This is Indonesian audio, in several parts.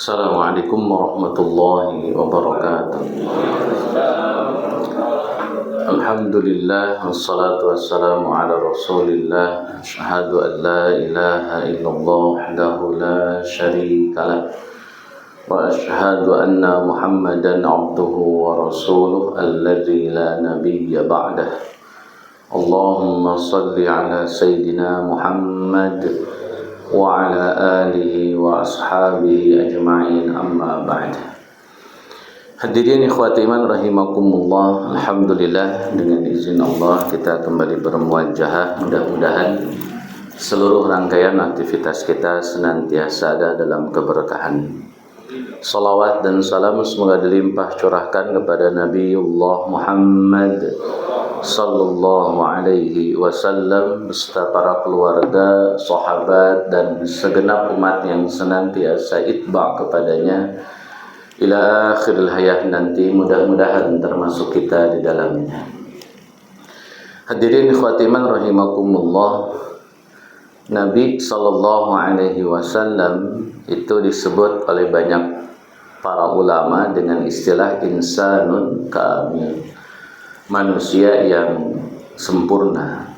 Assalamualaikum warahmatullahi wabarakatuh. Alhamdulillah wassalatu wassalamu ala Rasulillah. Asyhadu an la ilaha illallah wahdahu la syarika lah. Wa asyhadu anna Muhammadan abduhu wa rasuluh alladzi la nabiyya ba'dah. Allahumma salli ala sayyidina Muhammad wa ala alihi wa ashabihi ajma'in, amma ba'd. Hadirin ikhwati iman rahimakumullah, alhamdulillah dengan izin Allah kita kembali bermuajahah. Mudah-mudahan seluruh rangkaian aktivitas kita senantiasa ada dalam keberkahan. Salawat dan salam semoga dilimpah curahkan kepada Nabiullah Muhammad sallallahu alaihi wasallam beserta para keluarga, sahabat dan segenap umat yang senantiasa itba' kepadanya ila akhiril hayat nanti, mudah-mudahan termasuk kita di dalamnya. Hadirin ikhwatiman rahimakumullah, Nabi sallallahu alaihi wasallam itu disebut oleh banyak para ulama dengan istilah insanun kamil, manusia yang sempurna,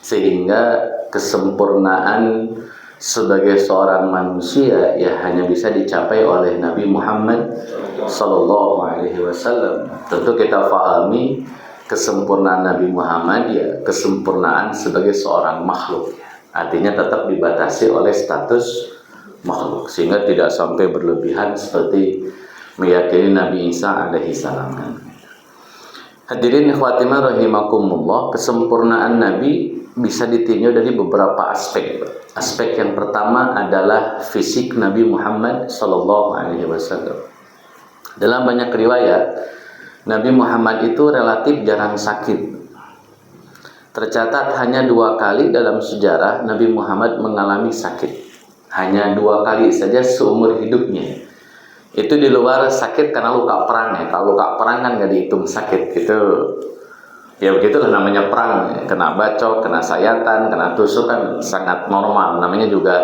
sehingga kesempurnaan sebagai seorang manusia ya hanya bisa dicapai oleh Nabi Muhammad sallallahu alaihi wasallam. Tentu kita fahami kesempurnaan Nabi Muhammad ya kesempurnaan sebagai seorang makhluk, artinya tetap dibatasi oleh status makhluk sehingga tidak sampai berlebihan seperti meyakini Nabi Isa alaihi salam. Hadirin ikhwatimah rahimakumullah, kesempurnaan Nabi bisa ditinjau dari beberapa aspek. Aspek yang pertama adalah fisik Nabi Muhammad sallallahu alaihi wasallam. Dalam banyak riwayat, Nabi Muhammad itu relatif jarang sakit. Tercatat hanya 2 kali dalam sejarah Nabi Muhammad mengalami sakit. Hanya 2 kali saja seumur hidupnya. Itu di luar sakit karena luka perang ya. Kalau luka perang kan nggak dihitung sakit gitu. Ya begitulah namanya perang. Kena bacok, kena sayatan, kena tusuk kan sangat normal. Namanya juga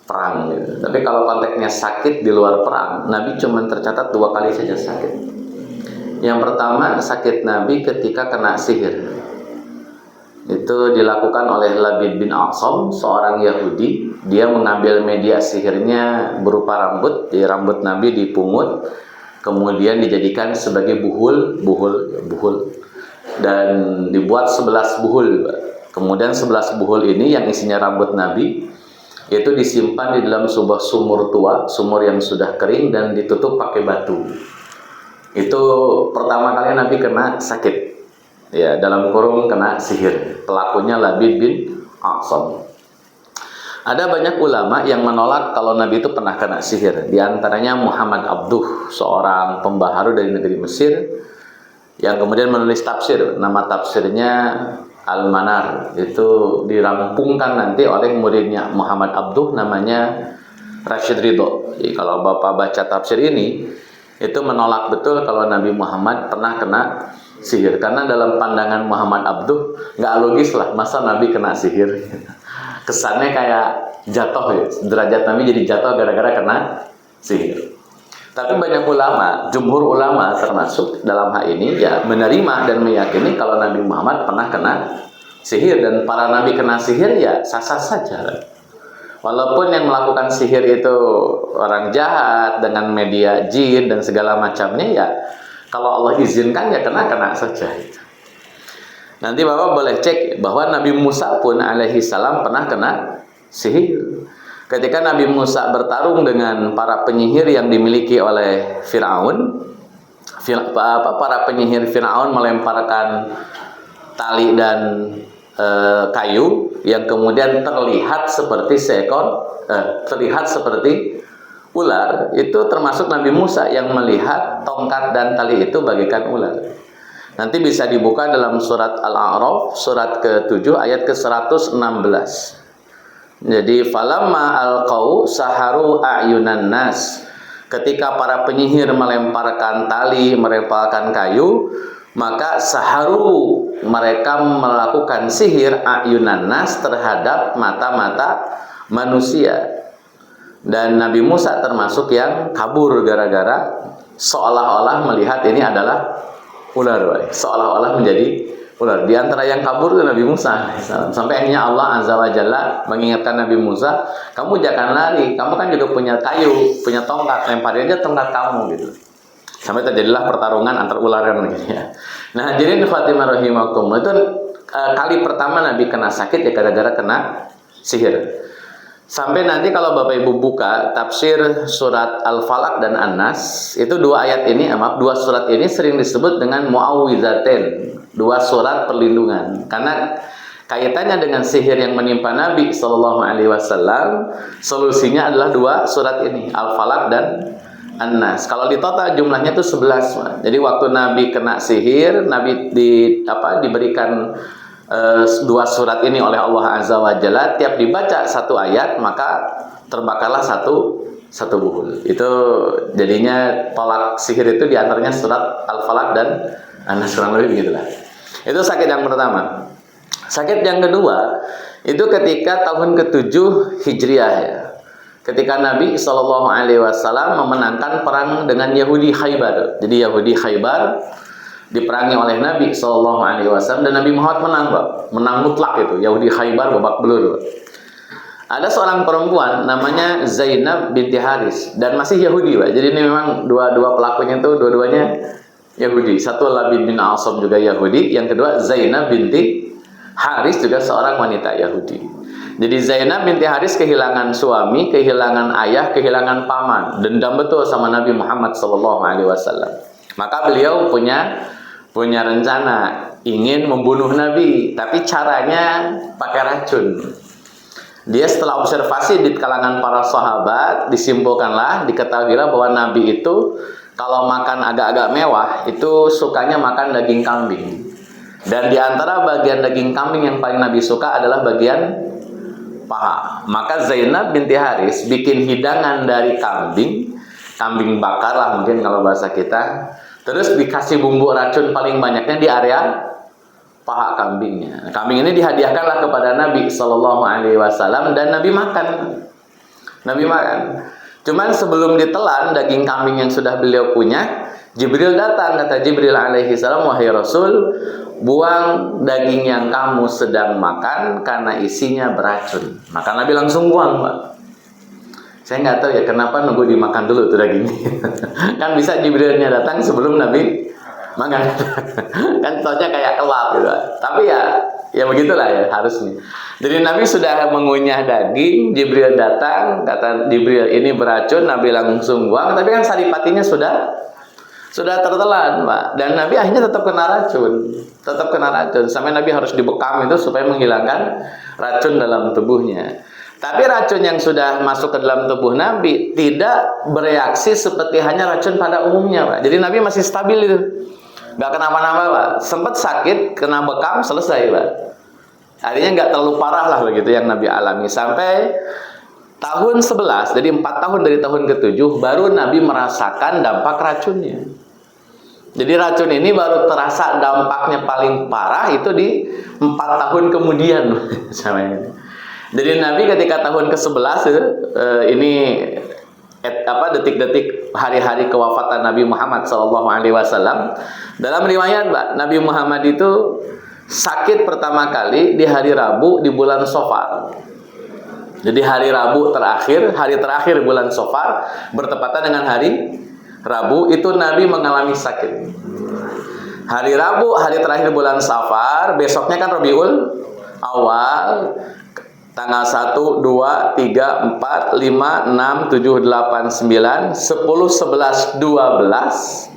perang gitu. Tapi kalau konteksnya sakit di luar perang, Nabi cuma tercatat 2 kali saja sakit. Yang pertama sakit Nabi ketika kena sihir. Itu dilakukan oleh Labid bin Aqsam, seorang Yahudi. Dia mengambil media sihirnya berupa rambut. Di rambut Nabi dipungut, kemudian dijadikan sebagai buhul, dan dibuat 11 buhul. Kemudian 11 buhul ini yang isinya rambut Nabi itu disimpan di dalam sebuah sumur tua, sumur yang sudah kering dan ditutup pakai batu. Itu pertama kali Nabi kena sakit. Ya, dalam kurung kena sihir. Pelakunya Labid bin Aqsam. Ada banyak ulama yang menolak kalau Nabi itu pernah kena sihir. Di antaranya Muhammad Abduh, seorang pembaharu dari negeri Mesir, yang kemudian menulis tafsir. Nama tafsirnya Al-Manar. Itu dirampungkan nanti oleh muridnya Muhammad Abduh, namanya Rashid Ridho. Jadi kalau Bapak baca tafsir ini, itu menolak betul kalau Nabi Muhammad pernah kena sihir. Karena dalam pandangan Muhammad Abduh nggak logis lah, masa Nabi kena sihir. Kesannya kayak jatuh ya, derajat Nabi jadi jatuh gara-gara kena sihir. Tapi banyak ulama, jumhur ulama termasuk dalam hal ini ya menerima dan meyakini kalau Nabi Muhammad pernah kena sihir. Dan para Nabi kena sihir ya sah-sah saja. Walaupun yang melakukan sihir itu orang jahat dengan media jin dan segala macamnya ya, kalau Allah izinkan ya kena saja. Nanti Bapak boleh cek bahwa Nabi Musa pun alaihi salam pernah kena sihir. Ketika Nabi Musa bertarung dengan para penyihir yang dimiliki oleh Fir'aun, para penyihir Fir'aun melemparkan tali dan kayu yang kemudian terlihat seperti terlihat seperti ular. Itu termasuk Nabi Musa yang melihat tongkat dan tali itu bagaikan ular. Nanti bisa dibuka dalam surat Al-A'raf, surat ke-7 ayat ke-116. Jadi falamma alqau saharu a'yunan nas. Ketika para penyihir melemparkan tali, melemparkan kayu, maka saharu, mereka melakukan sihir a'yunan nas terhadap mata-mata manusia. Dan Nabi Musa termasuk yang kabur gara-gara seolah-olah melihat ini adalah ular, seolah-olah menjadi ular. Di antara yang kabur itu Nabi Musa. Sampai akhirnya Allah Azza wa Jalla mengingatkan Nabi Musa, kamu jangan lari, kamu kan juga punya kayu, punya tongkat, lemparin aja tongkat kamu gitu. Sampai terjadilah pertarungan antar ular kan gitu ya. Nah, jadi Fatimah rahimakumullah itu kali pertama Nabi kena sakit ya gara-gara kena sihir. Sampai nanti kalau Bapak Ibu buka tafsir surat Al-Falaq dan An-Nas, itu dua ayat ini, dua surat ini sering disebut dengan muawwidzatain, dua surat perlindungan. Karena kaitannya dengan sihir yang menimpa Nabi Shallallahu Alaihi Wasallam, solusinya adalah dua surat ini, Al-Falaq dan An-Nas. Kalau di total jumlahnya itu 11. Jadi waktu Nabi kena sihir, Nabi diberikan dua surat ini oleh Allah Azza wa Jalla. Tiap dibaca satu ayat maka terbakarlah satu buhul. Itu jadinya tolak sihir itu diantaranya surat Al-Falaq dan An-Nas, kurang lebih begitulah. Itu sakit yang pertama. Sakit yang kedua itu ketika tahun ke-7 Hijriah ya. Ketika Nabi Shallallahu Alaihi Wasallam memenangkan perang dengan Yahudi Khaybar. Jadi Yahudi Khaybar diperangi oleh Nabi Shallallahu Alaihi Wasallam dan Nabi Muhammad menang, Pak. Menang mutlak itu. Yahudi Khaybar babak belur. Ada seorang perempuan namanya Zainab binti Haris dan masih Yahudi, Pak. Jadi ini memang dua pelakunya itu dua-duanya Yahudi. Satu Labid bin Asam juga Yahudi, yang kedua Zainab binti Haris juga seorang wanita Yahudi. Jadi Zainab binti Haris kehilangan suami, kehilangan ayah, kehilangan paman, dendam betul sama Nabi Muhammad SAW. Maka beliau punya rencana ingin membunuh Nabi, tapi caranya pakai racun. Dia setelah observasi di kalangan para sahabat, disimpulkanlah, diketahuilah bahwa Nabi itu kalau makan agak-agak mewah itu sukanya makan daging kambing. Dan di antara bagian daging kambing yang paling Nabi suka adalah bagian paha. Maka Zainab binti Haris bikin hidangan dari kambing bakar lah mungkin kalau bahasa kita. Terus dikasih bumbu racun paling banyaknya di area paha kambingnya. Kambing ini dihadiahkanlah kepada Nabi Shallallahu Alaihi Wasallam dan Nabi makan. Cuman sebelum ditelan daging kambing yang sudah beliau punya, Jibril datang, kata Jibril alaihi salam, wahai Rasul, buang daging yang kamu sedang makan karena isinya beracun. Maka Nabi langsung buang, Pak. Saya nggak tahu ya kenapa nunggu dimakan dulu tuh dagingnya. Kan bisa Jibrilnya datang sebelum Nabi makan. Kan contohnya kayak kelap gitu. Tapi ya begitulah ya harusnya. Jadi Nabi sudah mengunyah daging, Jibril datang, kata Jibril ini beracun, Nabi langsung buang. Tapi kan saripatinya sudah tertelan, Pak. Dan Nabi akhirnya tetap kena racun. Sampai Nabi harus dibekam itu supaya menghilangkan racun dalam tubuhnya. Tapi racun yang sudah masuk ke dalam tubuh Nabi tidak bereaksi seperti hanya racun pada umumnya, Pak. Jadi Nabi masih stabil itu. Nggak kenapa-napa, Pak. Sempat sakit, kena bekam, selesai, Pak. Artinya nggak terlalu parah lah begitu yang Nabi alami. Sampai tahun 11, jadi 4 tahun dari tahun ke-7, baru Nabi merasakan dampak racunnya. Jadi racun ini baru terasa dampaknya paling parah itu di 4 tahun kemudian. Jadi Nabi ketika tahun ke-11 ini detik-detik hari-hari kewafatan Nabi Muhammad SAW. Dalam riwayat, Mbak, Nabi Muhammad itu sakit pertama kali di hari Rabu di bulan Safar. Jadi hari Rabu terakhir, hari terakhir bulan Safar bertepatan dengan hari Rabu itu Nabi mengalami sakit. Hari Rabu, hari terakhir bulan Safar, besoknya kan Rabiul Awal, tanggal 1, 2, 3, 4, 5, 6, 7, 8, 9, 10, 11, 12.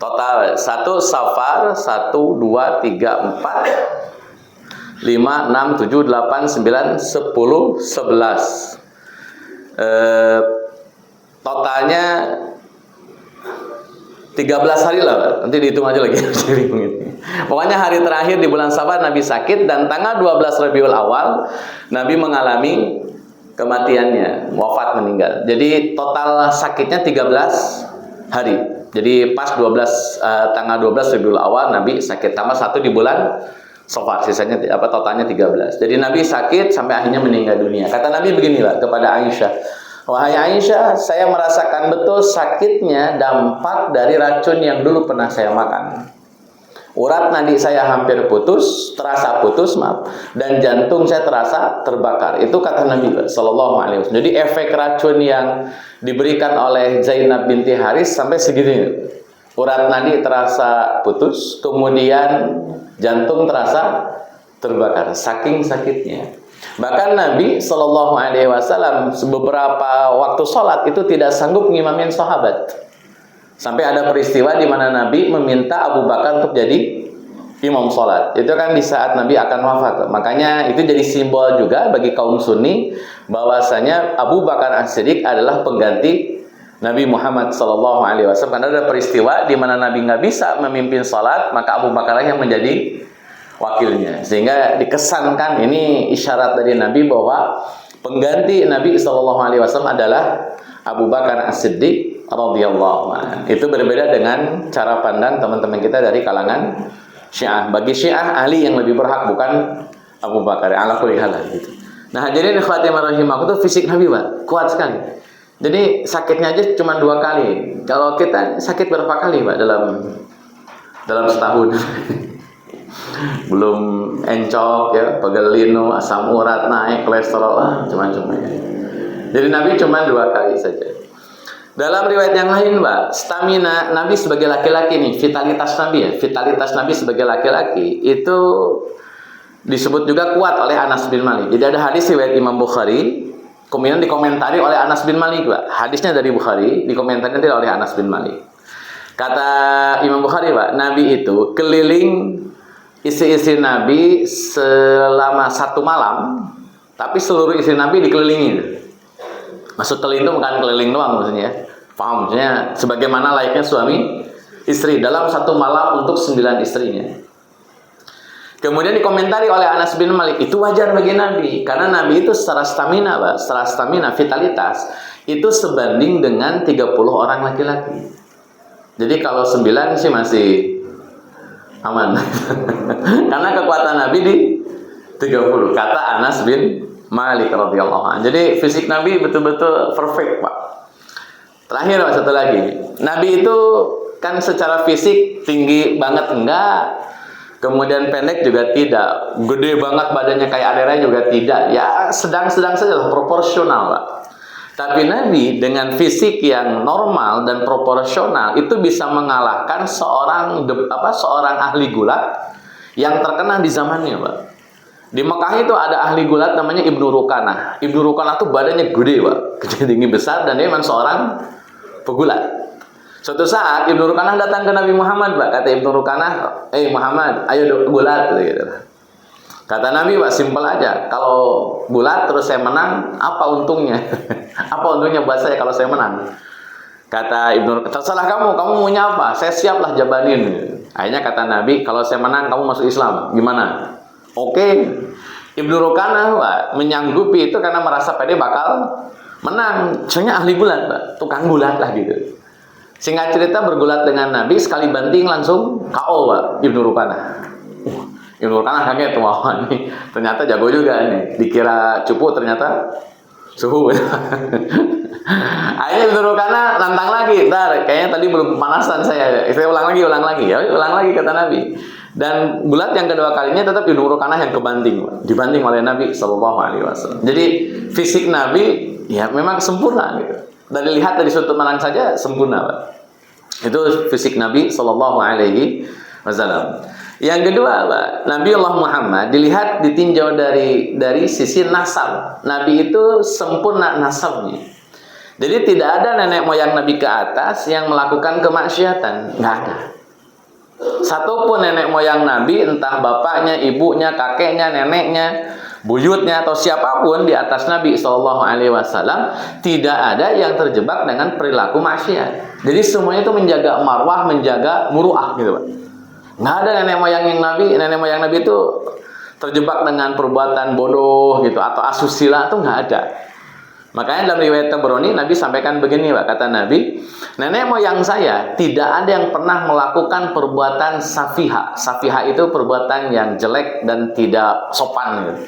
Total 1 Safar, 1, 2, 3, 4, 5, 6, 7, 8, 9, 10, 11. Totalnya 13 hari lah, nanti dihitung aja lagi. Pokoknya hari terakhir di bulan Safar Nabi sakit, dan tanggal 12 Rabiul Awal Nabi mengalami kematiannya, wafat, meninggal. Jadi total sakitnya 13 hari. Jadi pas tanggal 12 Rabiul Awal Nabi sakit, tambah 1 di bulan Sofar, sisanya totalnya 13. Jadi Nabi sakit sampai akhirnya meninggal dunia. Kata Nabi begini Pak kepada Aisyah, wahai Aisyah, saya merasakan betul sakitnya dampak dari racun yang dulu pernah saya makan. Urat nadi saya hampir putus, terasa putus, maaf, dan jantung saya terasa terbakar. Itu kata Nabi Sallallahu Alaihi Wasallam. Jadi efek racun yang diberikan oleh Zainab binti Haris sampai segini. Urat nadi terasa putus, kemudian jantung terasa terbakar, saking sakitnya. Bahkan Nabi Shallallahu Alaihi Wasallam beberapa waktu sholat itu tidak sanggup ngimamin sahabat. Sampai ada peristiwa di mana Nabi meminta Abu Bakar untuk jadi imam sholat. Itu kan di saat Nabi akan wafat. Makanya itu jadi simbol juga bagi kaum Sunni bahwasanya Abu Bakar As-Siddiq adalah pengganti Nabi Muhammad Sallallahu Alaihi Wasallam. Karena ada peristiwa di mana Nabi nggak bisa memimpin sholat, maka Abu Bakar yang menjadi wakilnya. Sehingga dikesankan ini isyarat dari Nabi bahwa pengganti Nabi Sallallahu Alaihi Wasallam adalah Abu Bakar As-Siddiq radhiyallahu anhu. Itu berbeda dengan cara pandang teman-teman kita dari kalangan Syiah. Bagi Syiah Ali yang lebih berhak, bukan Abu Bakar. Ala kulli hal gitu. Nah, jadi khatimah rahimahu itu fisik Nabi Pak kuat sekali. Jadi sakitnya aja cuma 2 kali. Kalau kita sakit berapa kali Pak dalam setahun? Belum encok ya, pegel linu, asam urat naik, kolesterol, macam-macam. Jadi Nabi cuma 2 kali saja. Dalam riwayat yang lain, Mbak, stamina Nabi sebagai laki-laki nih, vitalitas Nabi ya, vitalitas Nabi sebagai laki-laki itu disebut juga kuat oleh Anas bin Malik. Jadi ada hadis riwayat Imam Bukhari, kemudian dikomentari oleh Anas bin Malik, Pak. Hadisnya dari Bukhari, dikomentari oleh Anas bin Malik. Kata Imam Bukhari, Pak, Nabi itu keliling istri-istri Nabi selama 1 malam, tapi seluruh istri Nabi dikelilingi. Maksud keliling itu bukan keliling doang maksudnya. Paham? Maksudnya sebagaimana layaknya suami istri dalam 1 malam untuk 9 istrinya. Kemudian dikomentari oleh Anas bin Malik, itu wajar bagi Nabi. Karena Nabi itu secara stamina, Pak, secara stamina, vitalitas, itu sebanding dengan 30 orang laki-laki. Jadi kalau 9 sih masih aman. Karena kekuatan Nabi di 30, kata Anas bin Malik radhiyallahu anhu. Jadi fisik Nabi betul-betul perfect, Pak. Terakhir Pak, satu lagi. Nabi itu kan secara fisik tinggi banget enggak, kemudian pendek juga tidak, gede banget badannya kayak Adera juga tidak. Ya sedang-sedang saja lah, proporsional, Pak. Tapi Nabi dengan fisik yang normal dan proporsional itu bisa mengalahkan seorang ahli gulat yang terkenal di zamannya, Pak. Di Mekah itu ada ahli gulat namanya Ibnu Rukanah. Ibnu Rukanah itu badannya gede, Pak, gede, tinggi, besar, dan dia memang seorang pegulat. Suatu saat Ibnu Rukanah datang ke Nabi Muhammad, Pak. Kata Ibnu Rukanah, Muhammad, ayo gulat, gitu. Kata Nabi, Pak, simpel aja. Kalau gulat terus saya menang, apa untungnya? Apa untungnya buat saya kalau saya menang? Kata Ibnu Rukanah, terserah kamu maunya apa? Saya siaplah jabanin. Akhirnya kata Nabi, kalau saya menang kamu masuk Islam, gimana? Oke. Ibnu Rukanah, Pak, menyanggupi itu karena merasa pede bakal menang. Soalnya ahli gulat, Pak, tukang gulat lah gitu. Singkat cerita bergulat dengan Nabi, sekali banting langsung KO, Pak, Ibnu Rukanah. Ibnu Rukanah kaget tuh, wah nih ternyata jago juga nih. Dikira cupu ternyata suhu. Akhirnya Ibnu Rukanah nantang lagi. Ntar, kayaknya tadi belum pemanasan saya. Saya ulang lagi. Ya, ulang lagi kata Nabi. Dan gulat yang kedua kalinya tetap Ibnu Rukanah yang dibanting oleh Nabi Sallallahu Alaihi Wasallam. Jadi fisik Nabi ya memang sempurna gitu. Dari lihat dari sudut pandang saja sempurna, Pak. Itu fisik Nabi Sallallahu Alaihi Wasallam. Yang kedua, Pak, Nabi Allah Muhammad dilihat ditinjau dari sisi nasab. Nabi itu sempurna nasabnya. Jadi tidak ada nenek moyang Nabi ke atas yang melakukan kemaksiatan, nggak ada. Satupun nenek moyang Nabi, entah bapaknya, ibunya, kakeknya, neneknya, buyutnya atau siapapun di atas Nabi Shallallahu Alaihi Wasallam tidak ada yang terjebak dengan perilaku maksiat. Jadi semuanya itu menjaga marwah, menjaga muruah gitu, Pak. Nggak ada nenek moyang Nabi itu terjebak dengan perbuatan bodoh gitu atau asusila, itu nggak ada. Makanya dalam riwayat Tabrani Nabi sampaikan begini, Pak. Kata Nabi, nenek moyang saya tidak ada yang pernah melakukan perbuatan safiha. Safiha itu perbuatan yang jelek dan tidak sopan gitu.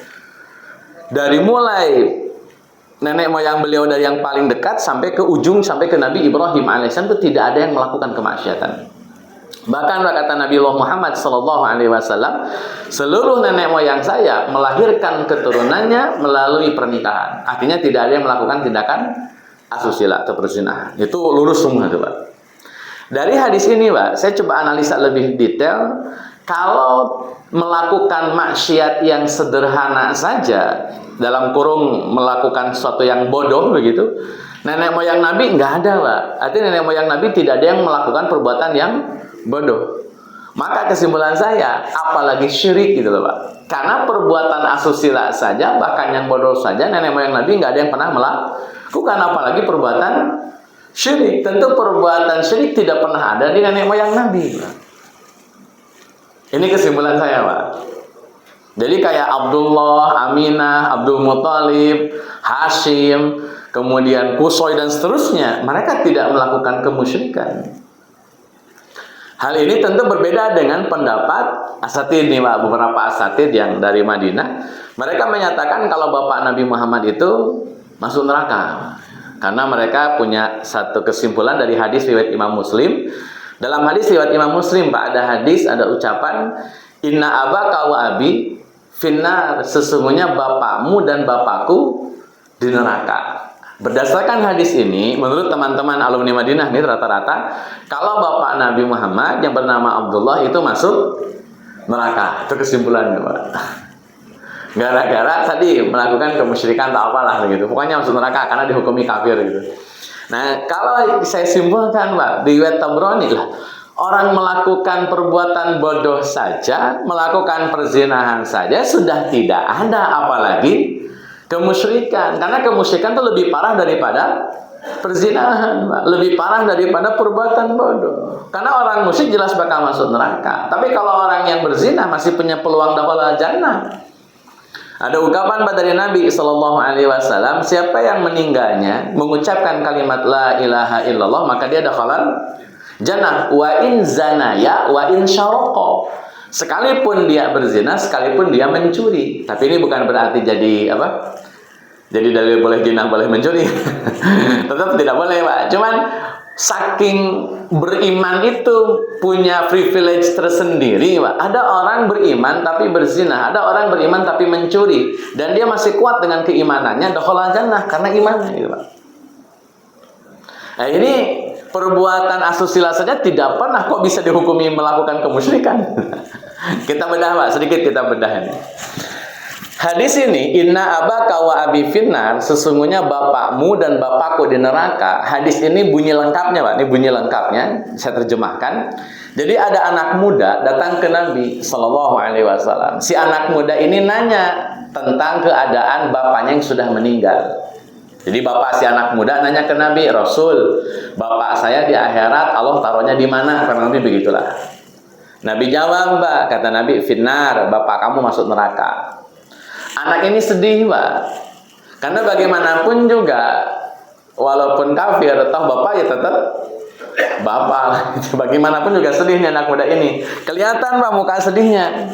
Dari mulai nenek moyang beliau dari yang paling dekat sampai ke ujung, sampai ke Nabi Ibrahim alaihissalam, itu tidak ada yang melakukan kemaksiatan. Bahkan kata Nabi Muhammad SAW, seluruh nenek moyang saya melahirkan keturunannya melalui pernikahan. Artinya tidak ada yang melakukan tindakan asusila atau perzinahan. Itu lurus semua itu, Pak. Dari hadis ini, Pak, saya coba analisa lebih detail. Kalau melakukan maksiat yang sederhana saja, dalam kurung melakukan sesuatu yang bodoh begitu, nenek moyang Nabi nggak ada, Pak. Artinya nenek moyang Nabi tidak ada yang melakukan perbuatan yang bodoh. Maka kesimpulan saya, apalagi syirik gitu loh, Pak. Karena perbuatan asusila saja, bahkan yang bodoh saja, nenek moyang Nabi nggak ada yang pernah melakukan, apalagi perbuatan syirik. Tentu perbuatan syirik tidak pernah ada di nenek moyang Nabi, Pak. Ini kesimpulan saya, Pak. Jadi kayak Abdullah, Aminah, Abdul Muthalib, Hashim, kemudian Qusay dan seterusnya, mereka tidak melakukan kemusyrikan. Hal ini tentu berbeda dengan pendapat asatid nih, Pak. Beberapa asatid yang dari Madinah, mereka menyatakan kalau bapak Nabi Muhammad itu masuk neraka. Karena mereka punya satu kesimpulan dari hadis riwayat Imam Muslim. Dalam hadis riwayat Imam Muslim, Pak, ada hadis, ada ucapan, inna abaka wa abi finnar, sesungguhnya bapakmu dan bapakku di neraka. Berdasarkan hadis ini, menurut teman-teman alumni Madinah ini rata-rata, kalau bapak Nabi Muhammad yang bernama Abdullah itu masuk neraka. Itu kesimpulannya, Pak. Gara-gara tadi melakukan kemusyrikan atau apalah gitu. Pokoknya masuk neraka karena dihukumi kafir gitu. Nah, kalau saya simpulkan, Pak, di riwayat Tabrani lah, orang melakukan perbuatan bodoh saja, melakukan perzinahan saja sudah tidak ada, apalagi kemusyrikan. Karena kemusyrikan itu lebih parah daripada perzinahan, Pak. Lebih parah daripada perbuatan bodoh. Karena orang musyrik jelas bakal masuk neraka. Tapi kalau orang yang berzina masih punya peluang dapat jannah. Ada ungkapan dari Nabi SAW, siapa yang meninggalnya mengucapkan kalimat la ilaha illallah, maka dia dakhala jannah. Wa in zanaya wa in syaraqa. Sekalipun dia berzina, sekalipun dia mencuri. Tapi ini bukan berarti jadi apa? Jadi dalil boleh zina, boleh mencuri. Tetap tidak boleh, Pak. Cuman saking beriman itu punya privilege tersendiri, Pak. Ada orang beriman tapi berzina, ada orang beriman tapi mencuri, dan dia masih kuat dengan keimanannya, dakhala jannah karena imannya, gitu, Pak. Nah, ini perbuatan asusila saja tidak pernah kok bisa dihukumi melakukan kemusyrikan. Kita bedah, Pak, sedikit kita bedah ini. Hadis ini, inna abaka wa abi finnar, sesungguhnya bapakmu dan bapakku di neraka. Hadis ini bunyi lengkapnya, Pak. Ini bunyi lengkapnya, saya terjemahkan. Jadi ada anak muda datang ke Nabi SAW. Si anak muda ini nanya tentang keadaan bapaknya yang sudah meninggal. Jadi bapak si anak muda nanya ke Nabi, Rasul, bapak saya di akhirat Allah taruhnya di mana? Karena Nabi begitulah. Nabi jawab, Mbak, kata Nabi, finnar, bapak kamu masuk neraka. Anak ini sedih, Pak. Karena bagaimanapun juga, walaupun kafir, toh bapak ya tetap bapak. Bagaimanapun juga sedihnya anak muda ini. Kelihatan, Pak, muka sedihnya.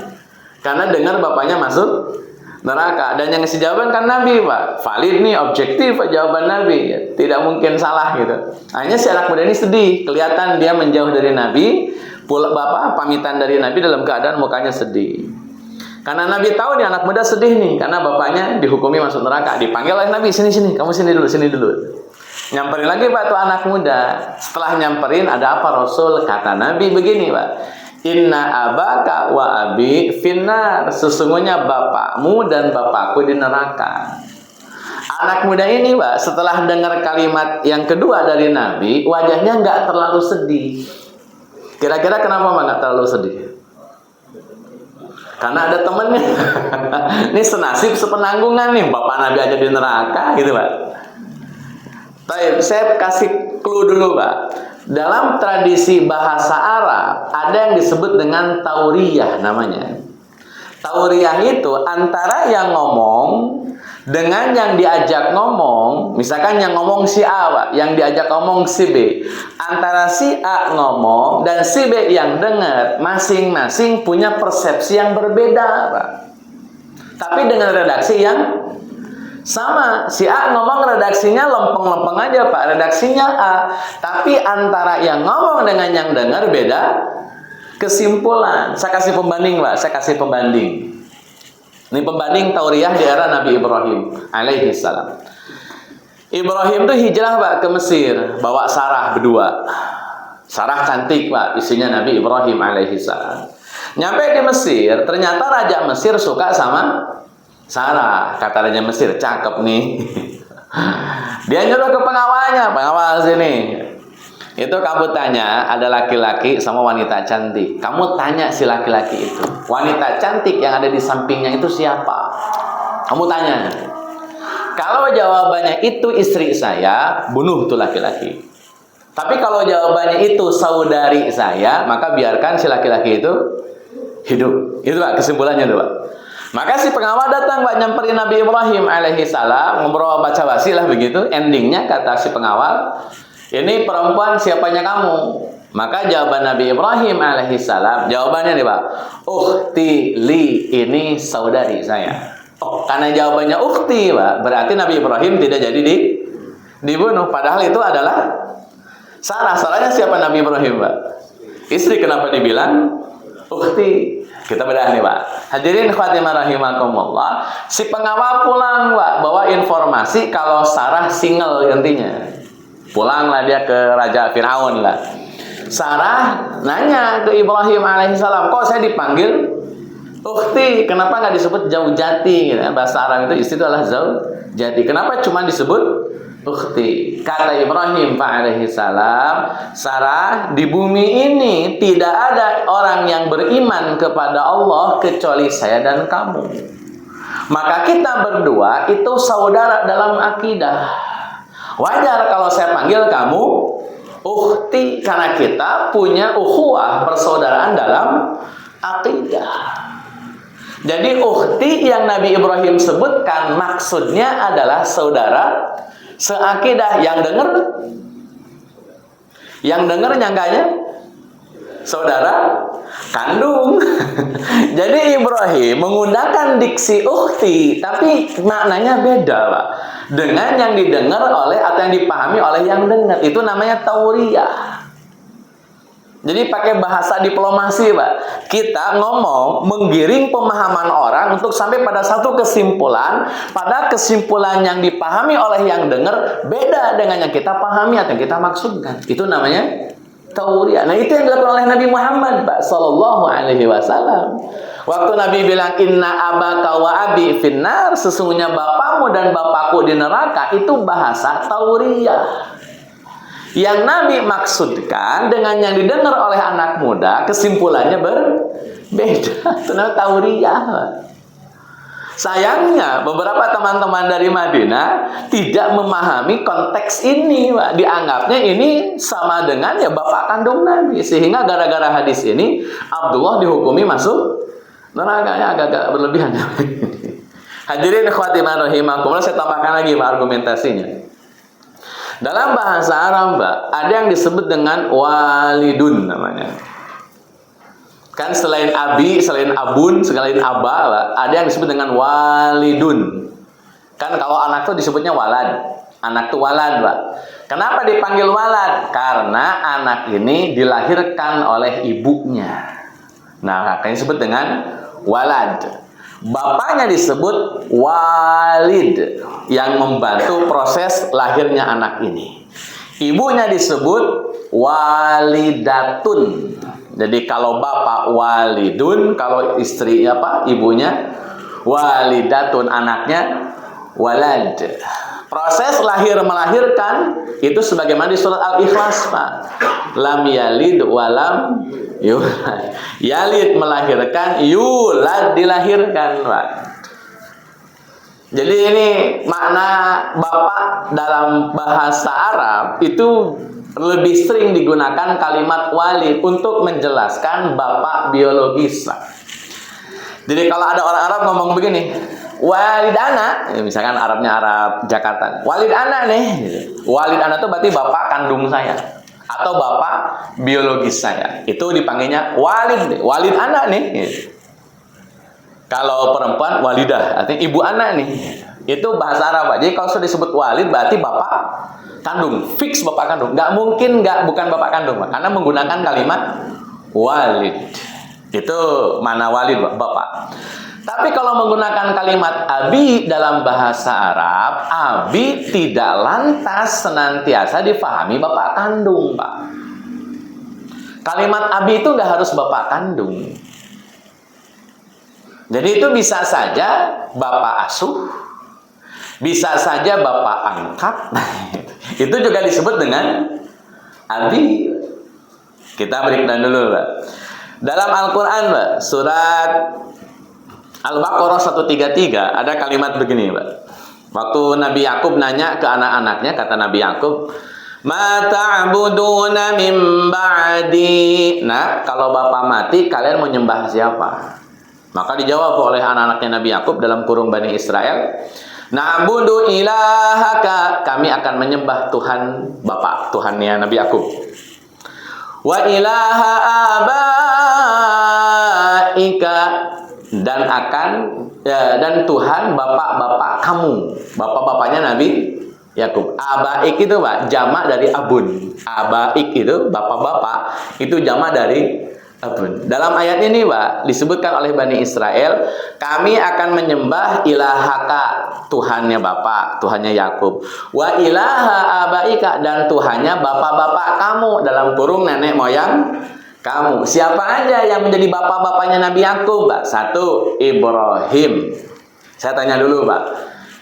Karena dengar bapaknya masuk neraka. Dan yang ngasih jawaban kan Nabi, Pak. Valid nih, objektif Pak, jawaban Nabi. Tidak mungkin salah gitu. Akhirnya si anak muda ini sedih. Kelihatan dia menjauh dari Nabi. Bapak pamitan dari Nabi dalam keadaan mukanya sedih. Karena Nabi tahu nih anak muda sedih nih, karena bapaknya dihukumi masuk neraka. Dipanggil oleh Nabi, sini, kamu sini dulu. Nyamperin lagi, Pak, tuh anak muda. Setelah nyamperin, ada apa Rasul? Kata Nabi begini, Pak. Inna abaka wa abi finnar, sesungguhnya bapakmu dan bapakku di neraka. Anak muda ini, Pak, setelah dengar kalimat yang kedua dari Nabi, wajahnya nggak terlalu sedih. Kira-kira kenapa nggak terlalu sedih? Karena ada temennya. Ini senasib sepenanggungan nih, bapak Nabi aja di neraka gitu, Pak. Baik, saya kasih clue dulu, Pak. Dalam tradisi bahasa Arab ada yang disebut dengan tauriyah namanya. Tauriyah itu antara yang ngomong dengan yang diajak ngomong, misalkan yang ngomong si A, Pak, yang diajak ngomong si B, antara si A ngomong dan si B yang dengar, masing-masing punya persepsi yang berbeda, Pak. Tapi dengan redaksi yang sama. Si A ngomong redaksinya lempeng-lempeng aja, Pak, redaksinya A. Tapi antara yang ngomong dengan yang dengar beda kesimpulan. Saya kasih pembanding, Pak, saya kasih pembanding. Ini pembanding tauriyah di era Nabi Ibrahim alaihi salam. Ibrahim tuh hijrah, Pak, ke Mesir, bawa Sarah berdua. Sarah cantik, Pak, istrinya Nabi Ibrahim alaihi salam. Nyampe di Mesir, ternyata Raja Mesir suka sama Sarah. Kata Raja Mesir, cakep nih. Dia nyuruh ke pengawalnya, pengawal sini. Itu kamu tanya, ada laki-laki sama wanita cantik. Kamu tanya si laki-laki itu, wanita cantik yang ada di sampingnya itu siapa? Kamu tanya. Kalau jawabannya itu istri saya, bunuh tuh laki-laki. Tapi kalau jawabannya itu saudari saya, maka biarkan si laki-laki itu hidup. Itu, Pak, kesimpulannya tuh, Pak. Maka si pengawal datang, Pak, nyamperin Nabi Ibrahim alaihi salam, ngobrol baca basi lah begitu. Endingnya kata si pengawal, ini perempuan siapanya kamu? Maka jawaban Nabi Ibrahim alaihi salam, jawabannya nih, Pak, ukhti li, ini saudari saya. Oh, karena jawabannya ukhti, Pak, berarti Nabi Ibrahim tidak jadi dibunuh. Padahal itu adalah Sarah. Salahnya siapa Nabi Ibrahim, Pak? Istri. Kenapa dibilang ukhti? Kita bedah nih, Pak. Hadirin khatimah rahimakumullah. Si pengawal pulang, Pak, bawa informasi kalau Sarah single intinya. Pulanglah dia ke Raja Firaun lah. Sarah nanya ke Ibrahim alaihissalam, kok saya dipanggil ukhti? Kenapa nggak disebut zaujati? Bahasa Arab itu istri itu adalah zaujati. Kenapa cuma disebut ukhti? Kata Ibrahim alaihissalam, Sarah, di bumi ini tidak ada orang yang beriman kepada Allah kecuali saya dan kamu. Maka kita berdua itu saudara dalam akidah. Wajar kalau saya panggil kamu ukhti, karena kita punya ukhuwah, persaudaraan dalam akidah. Jadi ukhti yang Nabi Ibrahim sebutkan maksudnya adalah saudara seakidah. Yang dengar nyangkanya saudara kandung. Jadi Ibrahim menggunakan diksi ukhti, tapi maknanya beda, Pak, dengan yang didengar oleh atau yang dipahami oleh yang dengar. Itu namanya tauriyah. Jadi pakai bahasa diplomasi, Pak. Kita ngomong menggiring pemahaman orang untuk sampai pada satu kesimpulan. Pada kesimpulan yang dipahami oleh yang dengar beda dengan yang kita pahami atau yang kita maksudkan. Itu namanya tauriyah. Nah, itu yang dilakukan oleh Nabi Muhammad, Pak, sallallahu alaihi wasallam. Waktu Nabi bilang inna abaka wa abi finnar, sesungguhnya bapakmu dan bapakku di neraka, itu bahasa tauriyah. Yang Nabi maksudkan dengan yang didengar oleh anak muda, kesimpulannya berbeda. Itu namanya tauriyah. Sayangnya beberapa teman-teman dari Madinah tidak memahami konteks ini, Pak. Dianggapnya ini sama dengan ya bapak kandung Nabi. Sehingga gara-gara hadis ini Abdullah dihukumi masuk neraka. Ya, agak-agak berlebihan. Hadirin ikhwati rahimakumullah, saya tambahkan lagi, Pak, argumentasinya. Dalam bahasa Arab, Pak, ada yang disebut dengan walidun namanya. Kan selain abi, selain abun, selain aba, Pak, ada yang disebut dengan walidun. Kan kalau anak itu disebutnya walad. Anak itu walad, Pak. Kenapa dipanggil walad? Karena anak ini dilahirkan oleh ibunya. Nah, akan disebut dengan walad. Bapaknya disebut walid, yang membantu proses lahirnya anak ini. Ibunya disebut walidatun. Jadi kalau bapak walidun, kalau istrinya apa? Ibunya walidatun, anaknya walad. Proses lahir melahirkan itu sebagaimana di surat Al-Ikhlas, Pak. Lam yalid walam yulad. Yalid melahirkan, yulad dilahirkan, Pak. Jadi ini makna bapak dalam bahasa Arab itu lebih sering digunakan kalimat walid untuk menjelaskan bapak biologis. Jadi kalau ada orang Arab ngomong begini, walid ana, misalkan Arabnya Arab Jakarta, walid ana nih, walid ana itu berarti bapak kandung saya atau bapak biologis saya, itu dipanggilnya walid, walid ana nih. Kalau perempuan walidah, artinya ibu anak nih. Itu bahasa Arab. Jadi kalau sudah disebut walid berarti bapak kandung, fix bapak kandung. Nggak mungkin bukan bapak kandung, karena menggunakan kalimat walid. Itu mana walid, bapak. Tapi kalau menggunakan kalimat abi dalam bahasa Arab, abi tidak lantas senantiasa difahami bapak kandung, Pak. Kalimat abi itu nggak harus bapak kandung. Jadi itu bisa saja bapak asuh, bisa saja bapak angkat. Itu juga disebut dengan abi. Kita breakdown dulu, Pak. Dalam Al-Quran, Pak, surat Al-Baqarah 133 ada kalimat begini, Pak. Waktu Nabi Yakub nanya ke anak-anaknya, kata Nabi Yakub, "Ma ta'buduna min ba'di?" Nah, kalau bapak mati, kalian mau nyembah siapa? Maka dijawab oleh anak-anaknya Nabi Yakub dalam kurung Bani Israel, "Na'budu ilahaka." Kami akan menyembah Tuhan bapak, Tuhannya Nabi Yakub. "Wa ilaha abaika." Dan Tuhan bapak-bapak kamu, bapak-bapaknya Nabi Yakub. Abaik itu, Pak, jamak dari abun. Abaik itu bapak-bapak, itu jamak dari abun. Dalam ayat ini, Pak, disebutkan oleh Bani Israel, kami akan menyembah ilahaka, Tuhannya bapak, Tuhannya Yakub. Wa ilaha abaika, dan Tuhannya bapak-bapak kamu, dalam kurung nenek moyang kamu. Siapa aja yang menjadi bapak-bapaknya Nabi Yakub, Pak? Satu, Ibrahim. Saya tanya dulu, Pak.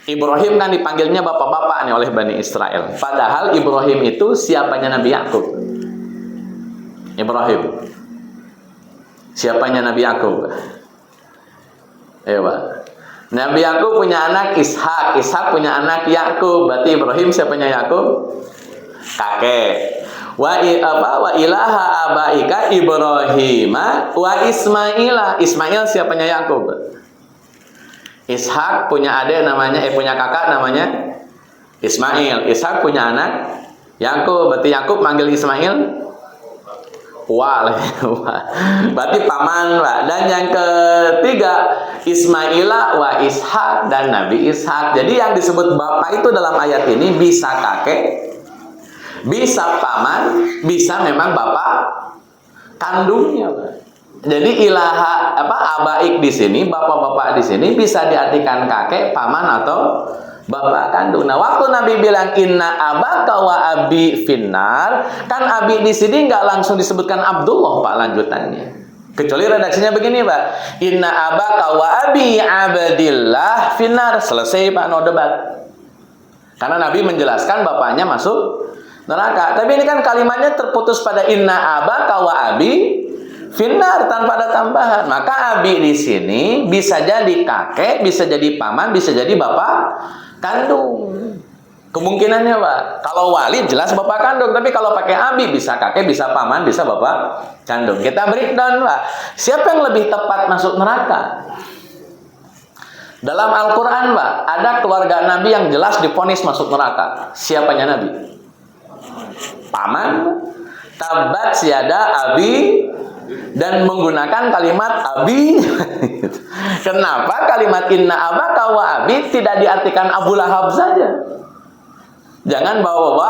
Ibrahim kan dipanggilnya bapak-bapak nih oleh Bani Israel. Padahal Ibrahim itu siapanya Nabi Yakub? Ibrahim. Siapanya Nabi Yakub? Ayo, Pak. Nabi Yakub punya anak Ishak. Ishak punya anak Yakub. Berarti Ibrahim siapanya Yakub? Kakek. Wa ilaha abaika Ibrahim wa Ismaila. Ismail siapanya Yakub? Ishak punya adik namanya punya kakak namanya Ismail. Ishak punya anak Yakub. Berarti Yakub manggil Ismail berarti paman, Pak. Dan yang ketiga, Ismaila wa Ishak, dan Nabi Ishak. Jadi yang disebut bapak itu dalam ayat ini bisa kakek, bisa paman, bisa memang bapak kandungnya, Pak. Jadi ilaha abaik di sini, bapak-bapak di sini bisa diartikan kakek, paman atau bapak kandung. Nah, waktu Nabi bilang inna abaka wa abi finnar, kan abi di sini nggak langsung disebutkan Abdullah, Pak, lanjutannya. Kecuali redaksinya begini, Pak. Inna abaka wa abi abdillah finnar. Selesai, Pak, no debat. Karena Nabi menjelaskan bapaknya masuk neraka. Tapi ini kan kalimatnya terputus pada inna abaka wa abi finnar tanpa ada tambahan. Maka abi di sini bisa jadi kakek, bisa jadi paman, bisa jadi bapak kandung. Kemungkinannya, Pak. Kalau wali jelas bapak kandung, tapi kalau pakai abi bisa kakek, bisa paman, bisa bapak kandung. Kita breakdown, Pak. Siapa yang lebih tepat masuk neraka? Dalam Al-Quran, Pak, ada keluarga Nabi yang jelas divonis masuk neraka. Siapanya Nabi? Paman, tabat siada abi, dan menggunakan kalimat abi. Kenapa kalimat inna abaka wa abi tidak diartikan Abu Lahab saja? Jangan bawa-bawa